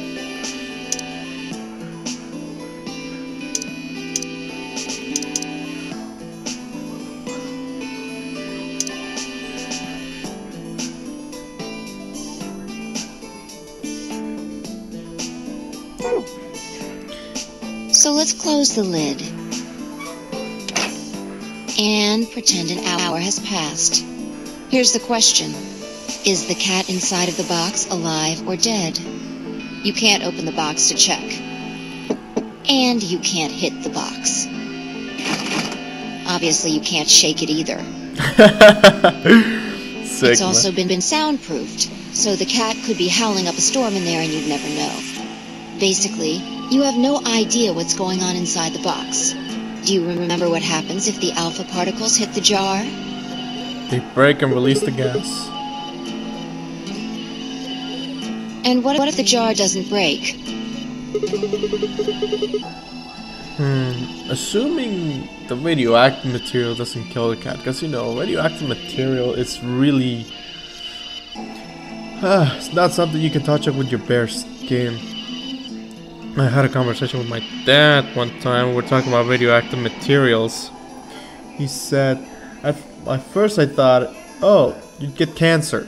Speaker 2: So let's close the lid. And pretend an hour has passed. Here's the question. Is the cat inside of the box alive or dead? You can't open the box to check. And you can't hit the box. Obviously, you can't shake it either. It's also been soundproofed, so the cat could be howling up a storm in there and you'd never know. Basically, you have no idea what's going on inside the box. Do you remember what happens if the alpha particles hit the jar?
Speaker 1: They break and release the gas.
Speaker 2: And what if the jar doesn't break?
Speaker 1: Assuming the radioactive material doesn't kill the cat, because you know, radioactive material is really it's not something you can touch up with your bare skin. I had a conversation with my dad one time. We were talking about radioactive materials. He said, at first I thought, oh, you'd get cancer.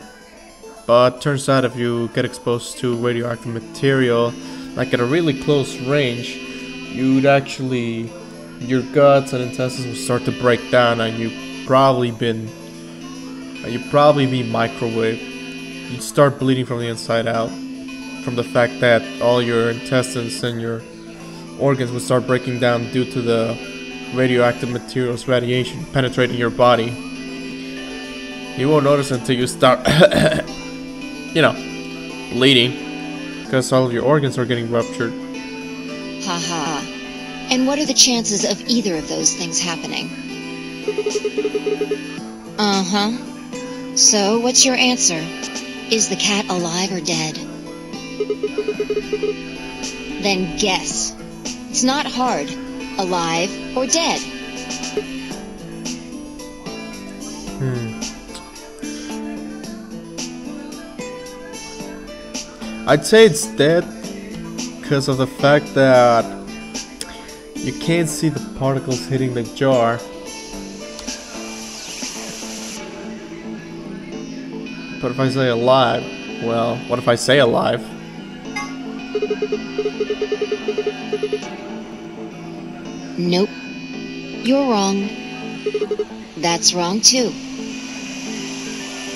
Speaker 1: But turns out if you get exposed to radioactive material, like at a really close range, you'd actually, your guts and intestines will start to break down, and you'd probably be microwaved. You'd start bleeding from the inside out, from the fact that all your intestines and your organs would start breaking down due to the radioactive materials radiation penetrating your body. You won't notice until you start you know, bleeding, because all of your organs are getting ruptured.
Speaker 2: Haha. And what are the chances of either of those things happening? Uh-huh. So, what's your answer? Is the cat alive or dead? Then guess. It's not hard. Alive or dead?
Speaker 1: I'd say it's dead because of the fact that you can't see the particles hitting the jar. But if I say alive, well, what if I say alive?
Speaker 2: Nope. You're wrong. That's wrong too.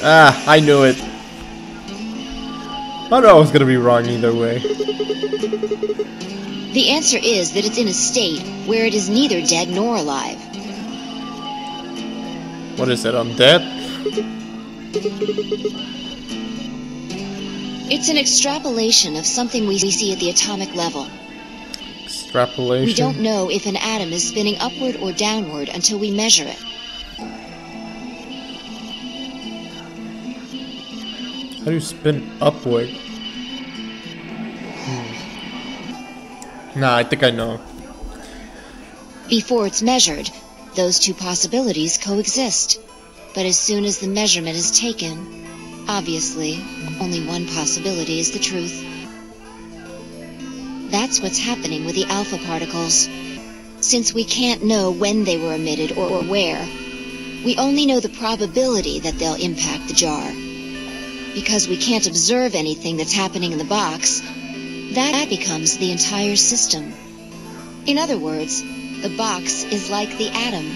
Speaker 1: Ah, I knew it. I knew I was gonna be wrong either way.
Speaker 2: The answer is that it's in a state where it is neither dead nor alive.
Speaker 1: What is it, undead?
Speaker 2: It's an extrapolation of something we see at the atomic level.
Speaker 1: Extrapolation?
Speaker 2: We don't know if an atom is spinning upward or downward until we measure it.
Speaker 1: How do you spin upward? Nah, I think I know.
Speaker 2: Before it's measured, those two possibilities coexist. But as soon as the measurement is taken, obviously, only one possibility is the truth. That's what's happening with the alpha particles. Since we can't know when they were emitted or where, we only know the probability that they'll impact the jar. Because we can't observe anything that's happening in the box, that becomes the entire system. In other words, the box is like the atom.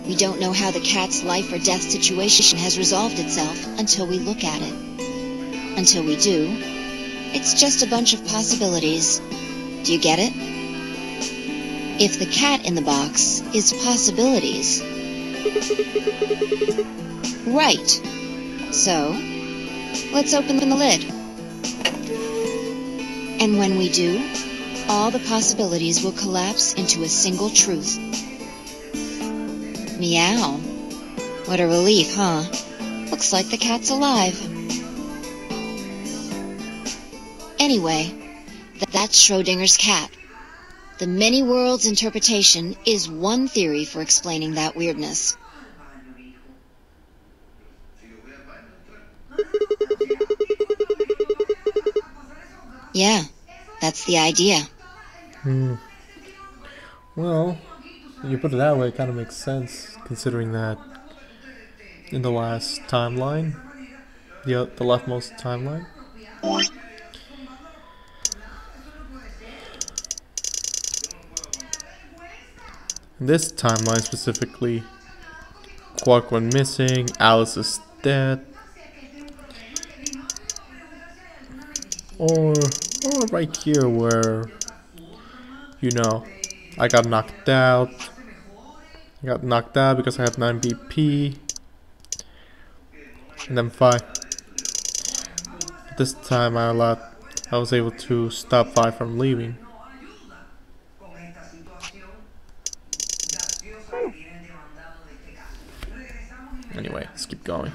Speaker 2: We don't know how the cat's life or death situation has resolved itself until we look at it. Until we do, it's just a bunch of possibilities. Do you get it? If the cat in the box is possibilities. Right. So, let's open the lid. And when we do, all the possibilities will collapse into a single truth. Meow. What a relief, huh? Looks like the cat's alive. Anyway, that's Schrodinger's cat. The many worlds interpretation is one theory for explaining that weirdness. Yeah, that's the idea.
Speaker 1: Well, you put it that way, it kind of makes sense, considering that in the last timeline, the leftmost timeline, in this timeline specifically, Quark went missing, Alice is dead. Or right here where, you know, I got knocked out. I got knocked out because I have 9 BP. And then 5. But this time I was able to stop 5 from leaving. Anyway, let's keep going.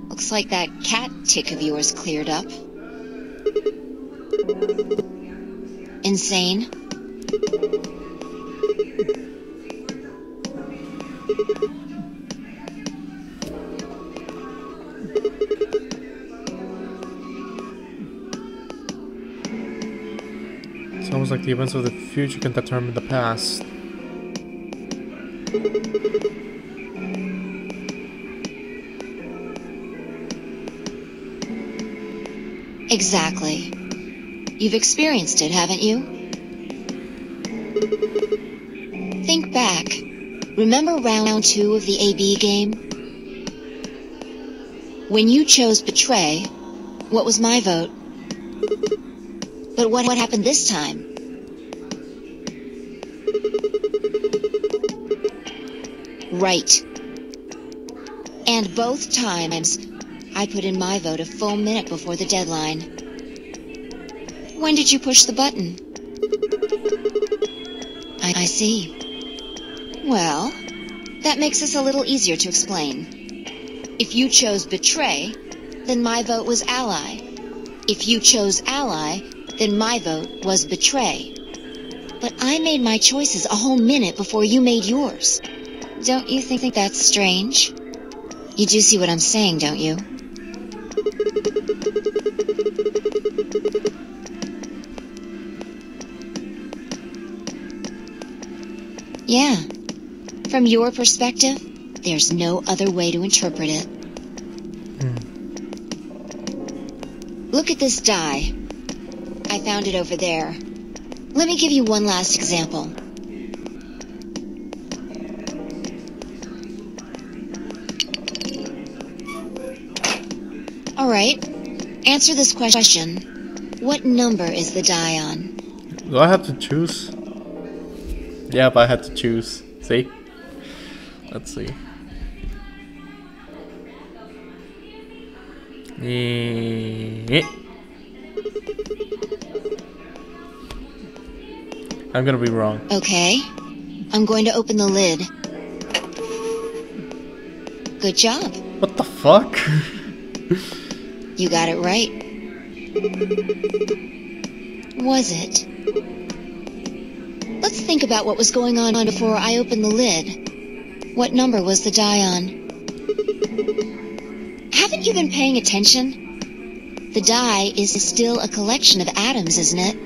Speaker 2: Looks like that cat tick of yours cleared up. Insane?
Speaker 1: It's almost like the events of the future can determine the past.
Speaker 2: Exactly. You've experienced it, haven't you? Think back. Remember round 2 of the AB game? When you chose Betray, what was my vote? But what happened this time? Right. And both times, I put in my vote a full minute before the deadline. When did you push the button? I see. Well, that makes this a little easier to explain. If you chose Betray, then my vote was Ally. If you chose Ally, then my vote was Betray. But I made my choices a whole minute before you made yours. Don't you think that's strange? You do see what I'm saying, don't you? Yeah. From your perspective, there's no other way to interpret it. Look at this die. I found it over there. Let me give you one last example. Alright, answer this question. What number is the die on?
Speaker 1: Do I have to choose? Yeah, but I had to choose. See? Let's see. I'm gonna be wrong.
Speaker 2: Okay. I'm going to open the lid. Good job.
Speaker 1: What the fuck?
Speaker 2: You got it right. Was it? Let's think about what was going on before I opened the lid. What number was the die on? Haven't you been paying attention? The die is still a collection of atoms, isn't it?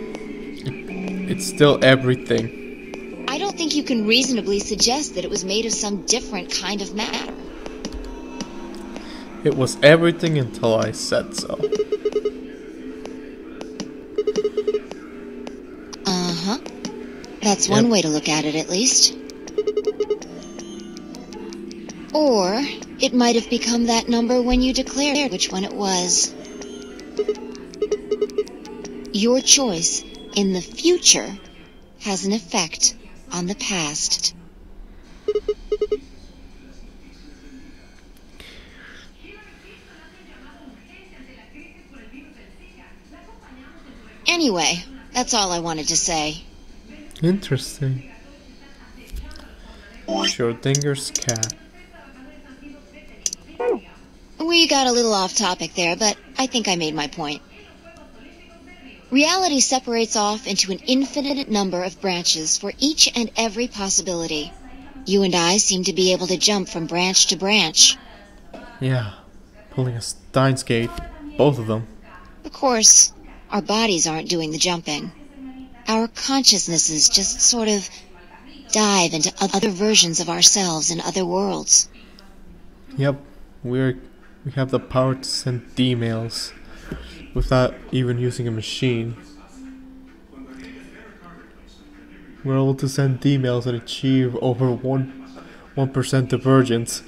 Speaker 1: It's still everything.
Speaker 2: I don't think you can reasonably suggest that it was made of some different kind of matter.
Speaker 1: It was everything until I said so.
Speaker 2: Uh-huh. That's one way to look at it, at least. Or it might have become that number when you declared which one it was. Your choice in the future has an effect on the past. Anyway, that's all I wanted to say.
Speaker 1: Interesting. Schrodinger's cat.
Speaker 2: We got a little off topic there, but I think I made my point. Reality separates off into an infinite number of branches for each and every possibility. You and I seem to be able to jump from branch to branch.
Speaker 1: Yeah, pulling a Stein's gate, both of them.
Speaker 2: Of course, our bodies aren't doing the jumping. Our consciousnesses just sort of dive into other versions of ourselves in other worlds.
Speaker 1: Yep, we have the power to send emails without even using a machine. We're able to send emails and achieve over 1% divergence.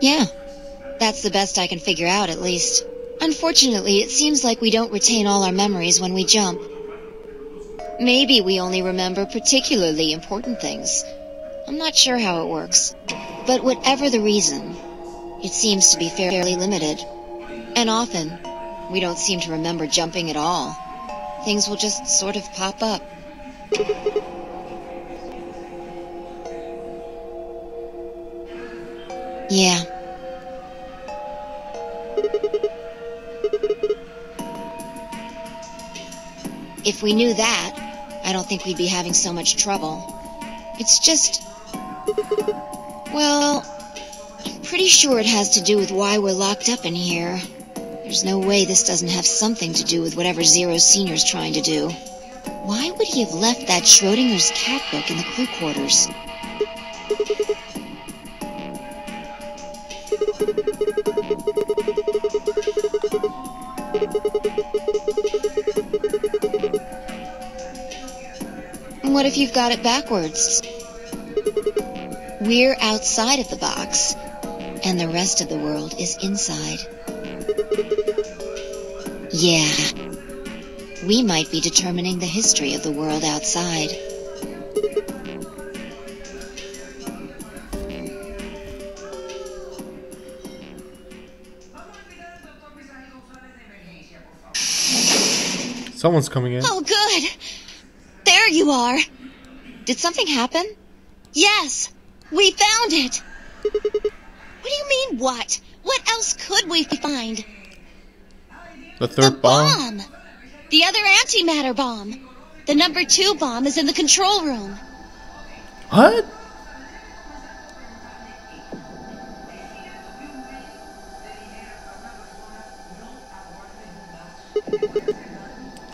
Speaker 2: Yeah, that's the best I can figure out, at least. Unfortunately, it seems like we don't retain all our memories when we jump. Maybe we only remember particularly important things. I'm not sure how it works. But whatever the reason, it seems to be fairly limited. And often, we don't seem to remember jumping at all. Things will just sort of pop up. Yeah. If we knew that, I don't think we'd be having so much trouble. It's just... well, I'm pretty sure it has to do with why we're locked up in here. There's no way this doesn't have something to do with whatever Zero Senior's trying to do. Why would he have left that Schrodinger's cat book in the crew quarters? What if you've got it backwards? We're outside of the box, and the rest of the world is inside. Yeah. We might be determining the history of the world outside.
Speaker 1: Someone's coming in.
Speaker 2: Oh, good! There you are! Did something happen? Yes! We found it! What do you mean, what? What else could we find?
Speaker 1: The third bomb?
Speaker 2: The other antimatter bomb! The number 2 bomb is in the control room.
Speaker 1: What?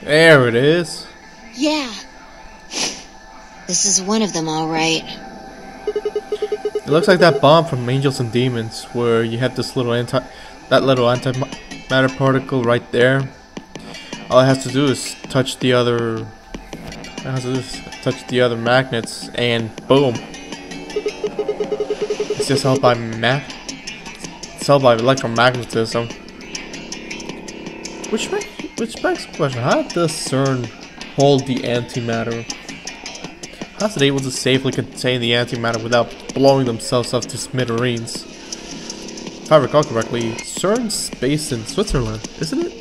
Speaker 1: There it is.
Speaker 2: Yeah. This is one of them, all right.
Speaker 1: It looks like that bomb from Angels and Demons, where you have this little antimatter particle right there. All it has to do is touch the other. Touch the other magnets, and boom! It's just held by electromagnetism. Which begs the question: how does CERN hold the antimatter? How is it able to safely contain the antimatter without blowing themselves up to smithereens? If I recall correctly, CERN's based in Switzerland, isn't it?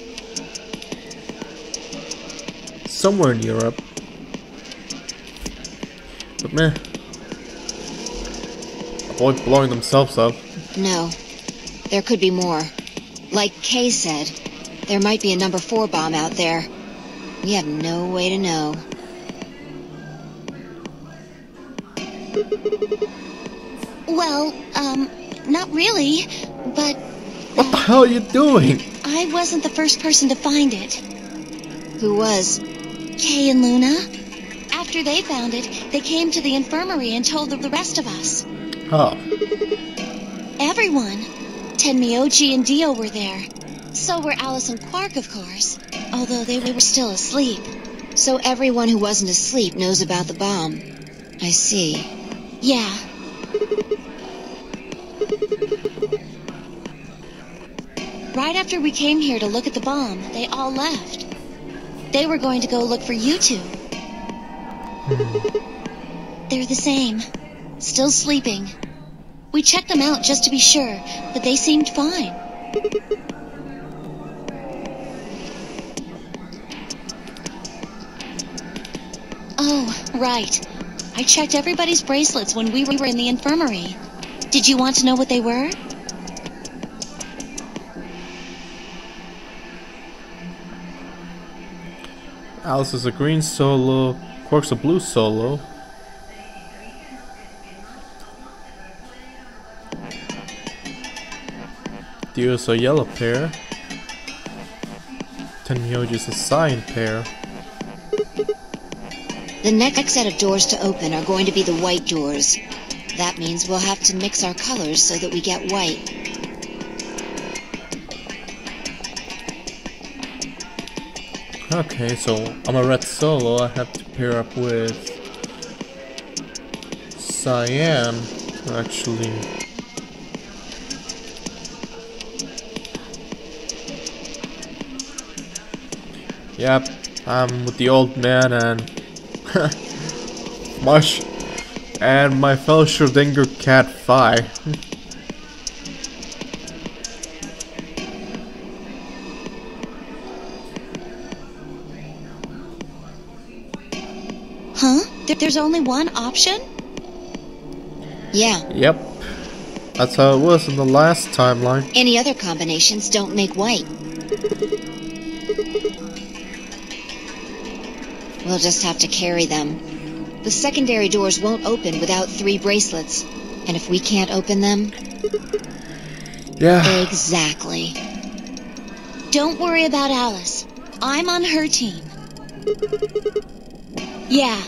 Speaker 1: Somewhere in Europe. But meh. Avoid blowing themselves up.
Speaker 2: No. There could be more. Like Kay said, there might be a number 4 bomb out there. We have no way to know. Well, not really, but...
Speaker 1: What the hell are you doing?
Speaker 2: I wasn't the first person to find it. Who was? Kay and Luna. After they found it, they came to the infirmary and told the rest of us.
Speaker 1: Oh.
Speaker 2: Everyone. Tenmyoji and Dio were there. So were Alice and Quark, of course. Although they were still asleep. So everyone who wasn't asleep knows about the bomb. I see. Yeah. Right after we came here to look at the bomb, they all left. They were going to go look for you two. They're the same. Still sleeping. We checked them out just to be sure, but they seemed fine. Oh, right. I checked everybody's bracelets when we were in the infirmary. Did you want to know what they were?
Speaker 1: Alice is a green solo, Quark's a blue solo. Dio's a yellow pair. Tenmyoji's a cyan pair.
Speaker 2: The next set of doors to open are going to be the white doors. That means we'll have to mix our colors so that we get white.
Speaker 1: Okay, so I'm a red solo. I have to pair up with cyan, actually. Yep, I'm with the old man and my fellow Schrodinger cat Phi.
Speaker 2: Huh? There's only one option? Yeah.
Speaker 1: Yep. That's how it was in the last timeline.
Speaker 2: Any other combinations don't make white. We'll just have to carry them. The secondary doors won't open without 3 bracelets. And if we can't open them...
Speaker 1: Yeah.
Speaker 2: Exactly. Don't worry about Alice. I'm on her team. Yeah.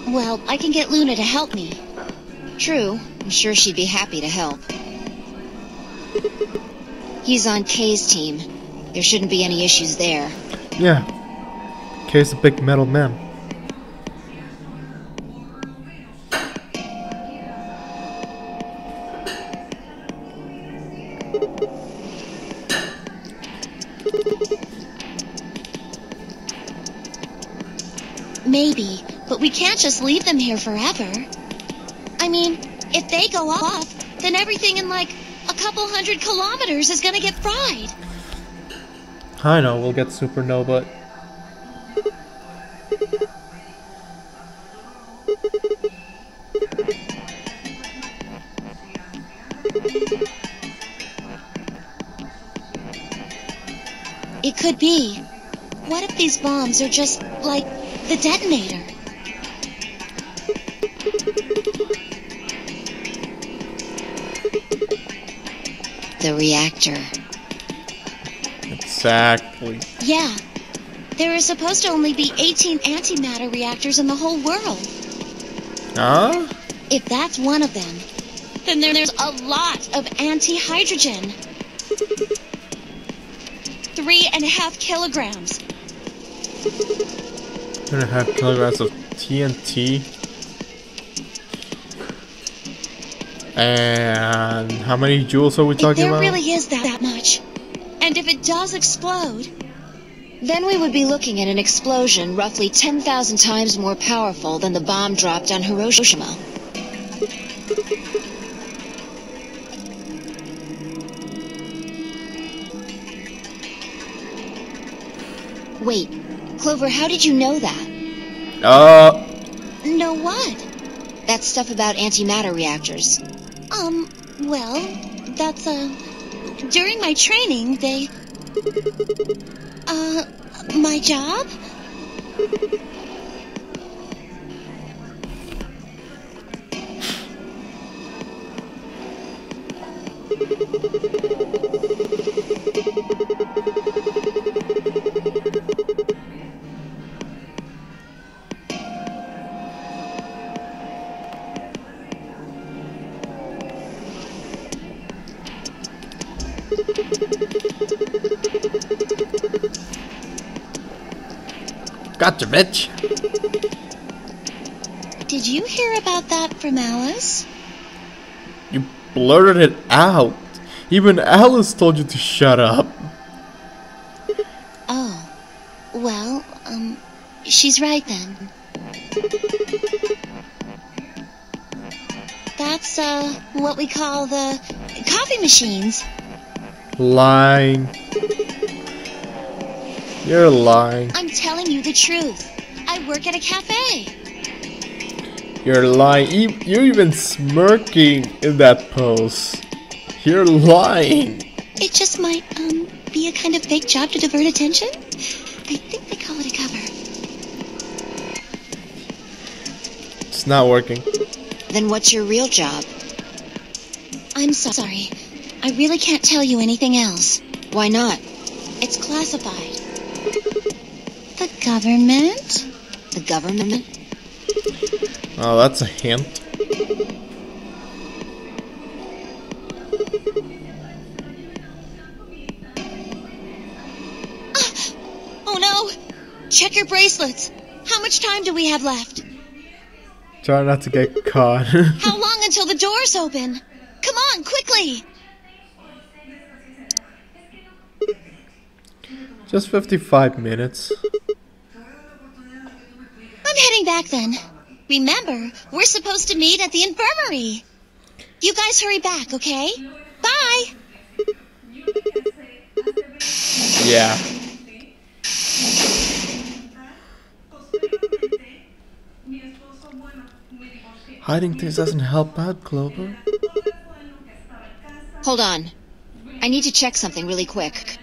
Speaker 2: Well, I can get Luna to help me. True. I'm sure she'd be happy to help. He's on Kay's team. There shouldn't be any issues there.
Speaker 1: Yeah. Kay's a big metal man.
Speaker 2: Maybe, but we can't just leave them here forever. I mean, if they go off, then everything in like a couple 100 kilometers is gonna get fried.
Speaker 1: I know, we'll get supernova.
Speaker 2: It could be. What if these bombs are just like the detonator? The reactor.
Speaker 1: Exactly.
Speaker 2: Yeah. There are supposed to only be 18 antimatter reactors in the whole world.
Speaker 1: Huh?
Speaker 2: If that's one of them, then there's a lot of anti-hydrogen. 3.5 kilograms.
Speaker 1: 2.5 kilograms of TNT. And how many joules are we talking about?
Speaker 2: There really is that much. And if it does explode, then we would be looking at an explosion roughly 10,000 times more powerful than the bomb dropped on Hiroshima. Wait, Clover, how did you know that? Know what? That stuff about antimatter reactors. Well, that's, during my training, they... my job?
Speaker 1: Gotcha, bitch.
Speaker 2: Did you hear about that from Alice?
Speaker 1: You blurted it out. Even Alice told you to shut up.
Speaker 2: Oh. Well, she's right then. That's, what we call the coffee machines.
Speaker 1: Lying. You're lying.
Speaker 2: I'm telling you the truth. I work at a cafe.
Speaker 1: You're lying. You're even smirking in that pose. You're lying.
Speaker 2: It just might, be a kind of fake job to divert attention. I think they call it a cover.
Speaker 1: It's not working.
Speaker 2: Then what's your real job? I'm sorry. I really can't tell you anything else. Why not? It's classified. The government? The government?
Speaker 1: Oh, that's a hint.
Speaker 2: Check your bracelets. How much time do we have left?
Speaker 1: Try not to get caught.
Speaker 2: How long until the doors open? Come on, quickly!
Speaker 1: Just 55 minutes.
Speaker 2: I'm heading back then. Remember, we're supposed to meet at the infirmary. You guys hurry back, okay? Bye!
Speaker 1: Yeah. Hiding things doesn't help out, Clover.
Speaker 2: Hold on. I need to check something really quick.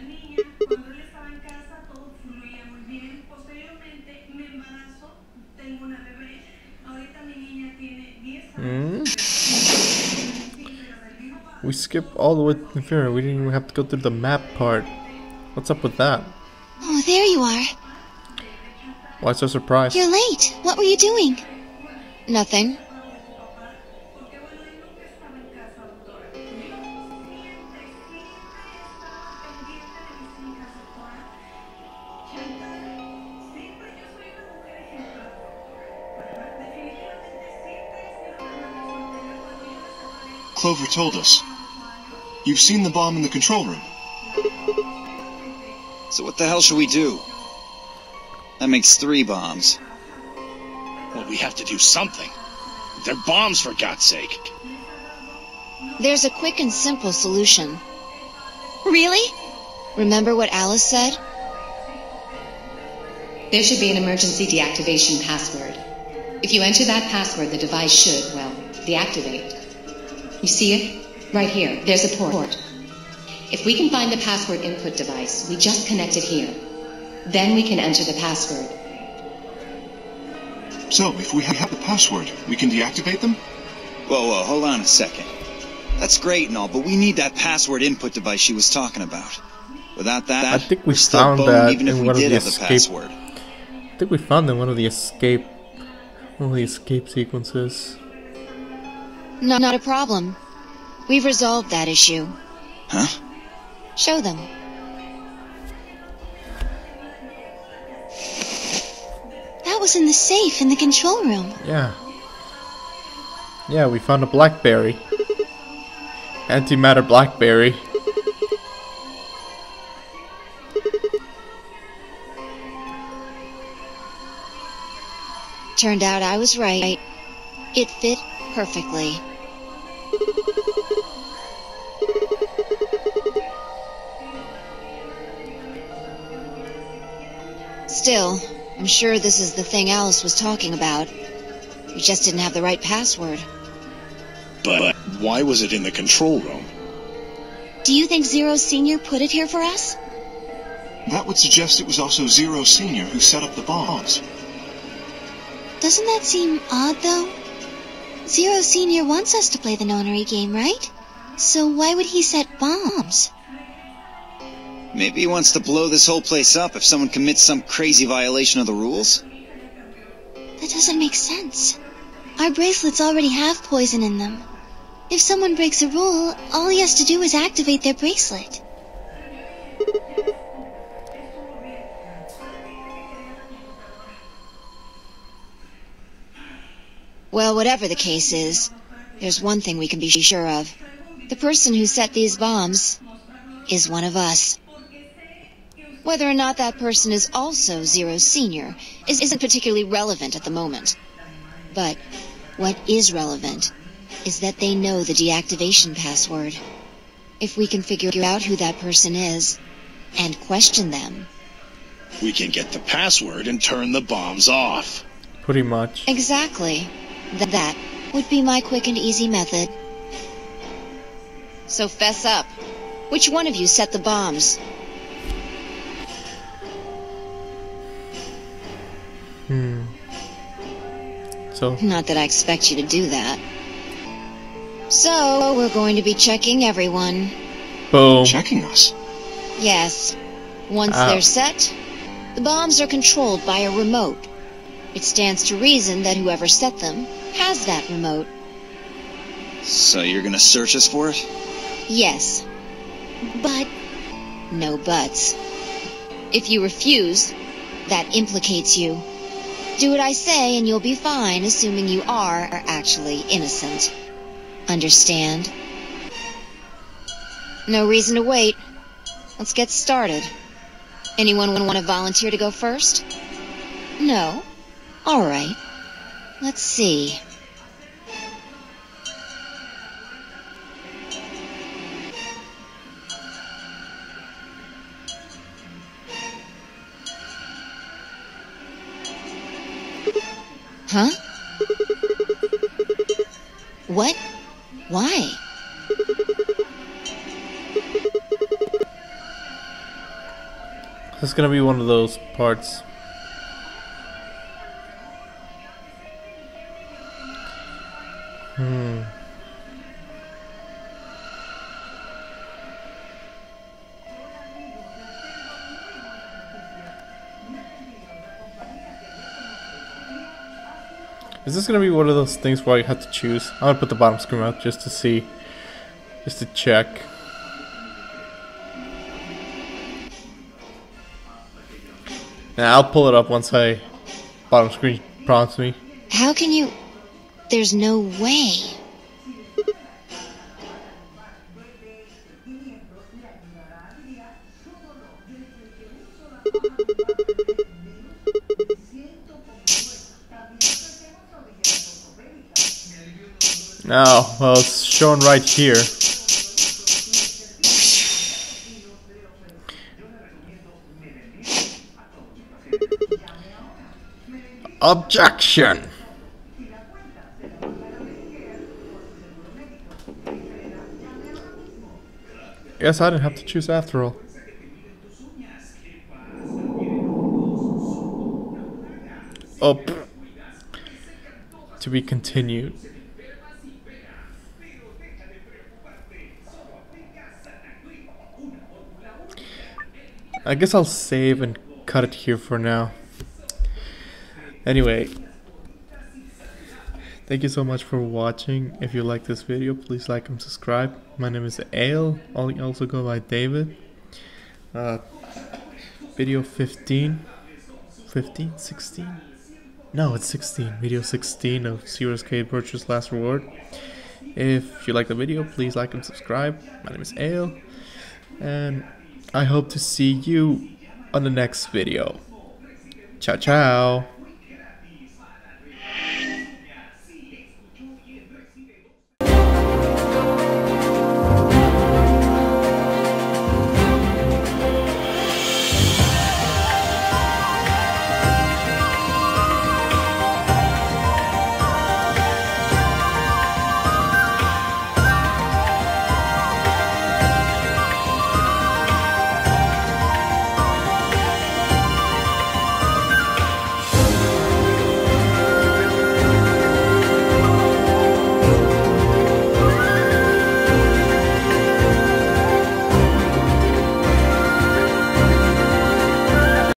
Speaker 1: We skipped all the way to the infirmary. We didn't even have to go through the map part. What's up with that?
Speaker 2: Oh, there you are.
Speaker 1: Why so surprised?
Speaker 2: You're late. What were you doing? Nothing.
Speaker 4: Clover told us. You've seen the bomb in the control room.
Speaker 6: So what the hell should we do? That makes 3 bombs.
Speaker 7: Well, we have to do something. They're bombs, for God's sake.
Speaker 2: There's a quick and simple solution. Really? Remember what Alice said?
Speaker 8: There should be an emergency deactivation password. If you enter that password, the device should, well, deactivate. You see it? Right here. There's a port. If we can find the password input device, we just connect it here. Then we can enter the password.
Speaker 4: So, if we have the password, we can deactivate them?
Speaker 6: Whoa, hold on a second. That's great and all, but we need that password input device she was talking about. Without that,
Speaker 1: I think we
Speaker 6: we're still
Speaker 1: found
Speaker 6: boned
Speaker 1: that
Speaker 6: even if
Speaker 1: in
Speaker 6: we
Speaker 1: one of
Speaker 6: did
Speaker 1: the
Speaker 6: have the
Speaker 1: escape.
Speaker 6: password.
Speaker 1: I think we found in one of the escape sequences.
Speaker 2: No, not a problem. We've resolved that issue.
Speaker 6: Huh?
Speaker 2: Show them. That was in the safe in the control room.
Speaker 1: Yeah. Yeah, we found a BlackBerry. Antimatter BlackBerry.
Speaker 2: Turned out I was right. It fit perfectly. Still, I'm sure this is the thing Alice was talking about. We just didn't have the right password.
Speaker 7: But why was it in the control room?
Speaker 2: Do you think Zero Senior put it here for us?
Speaker 4: That would suggest it was also Zero Senior who set up the bombs.
Speaker 2: Doesn't that seem odd, though? Zero Senior wants us to play the nonary game, right? So why would he set bombs?
Speaker 6: Maybe he wants to blow this whole place up if someone commits some crazy violation of the rules?
Speaker 2: That doesn't make sense. Our bracelets already have poison in them. If someone breaks a rule, all he has to do is activate their bracelet. Well, whatever the case is, there's one thing we can be sure of. The person who set these bombs is one of us. Whether or not that person is also Zero Senior isn't particularly relevant at the moment. But what is relevant is that they know the deactivation password. If we can figure out who that person is and question them,
Speaker 7: We can get the password and turn the bombs off.
Speaker 1: Pretty much.
Speaker 2: exactly. That would be my quick and easy method. So fess up. Which one of you set the bombs?
Speaker 1: So,
Speaker 2: Not that I expect you to do that. So, we're going to be checking everyone.
Speaker 1: boom.
Speaker 4: Checking us.
Speaker 2: Yes. Once
Speaker 1: Ah.
Speaker 2: they're set, the bombs are controlled by a remote. It stands to reason that whoever set them has that remote.
Speaker 6: So you're gonna search us for it?
Speaker 2: Yes. But no buts. If you refuse, that implicates you. Do what I say and you'll be fine, assuming you are actually innocent. Understand? No reason to wait. Let's get started. Anyone want to volunteer to go first? No? Alright. Let's see. Huh? What? Why?
Speaker 1: This is gonna be one of those parts. Is this gonna be one of those things where I have to choose? I'm gonna put the bottom screen out just to see, just to check. Now I'll pull it up once bottom screen prompts me.
Speaker 2: How can you... There's no way.
Speaker 1: Oh, well, it's shown right here. Objection! Guess I didn't have to choose after all. Oh, to be continued. I guess I'll save and cut it here for now. Anyway, thank you so much for watching. If you like this video, please like and subscribe. My name is Ale. I'll also go by David. Video 15? 16? No, it's 16. Video 16 of Zero Escape Purchase Last Reward. If you like the video, please like and subscribe. My name is Ale. And I hope to see you on the next video. Ciao, ciao.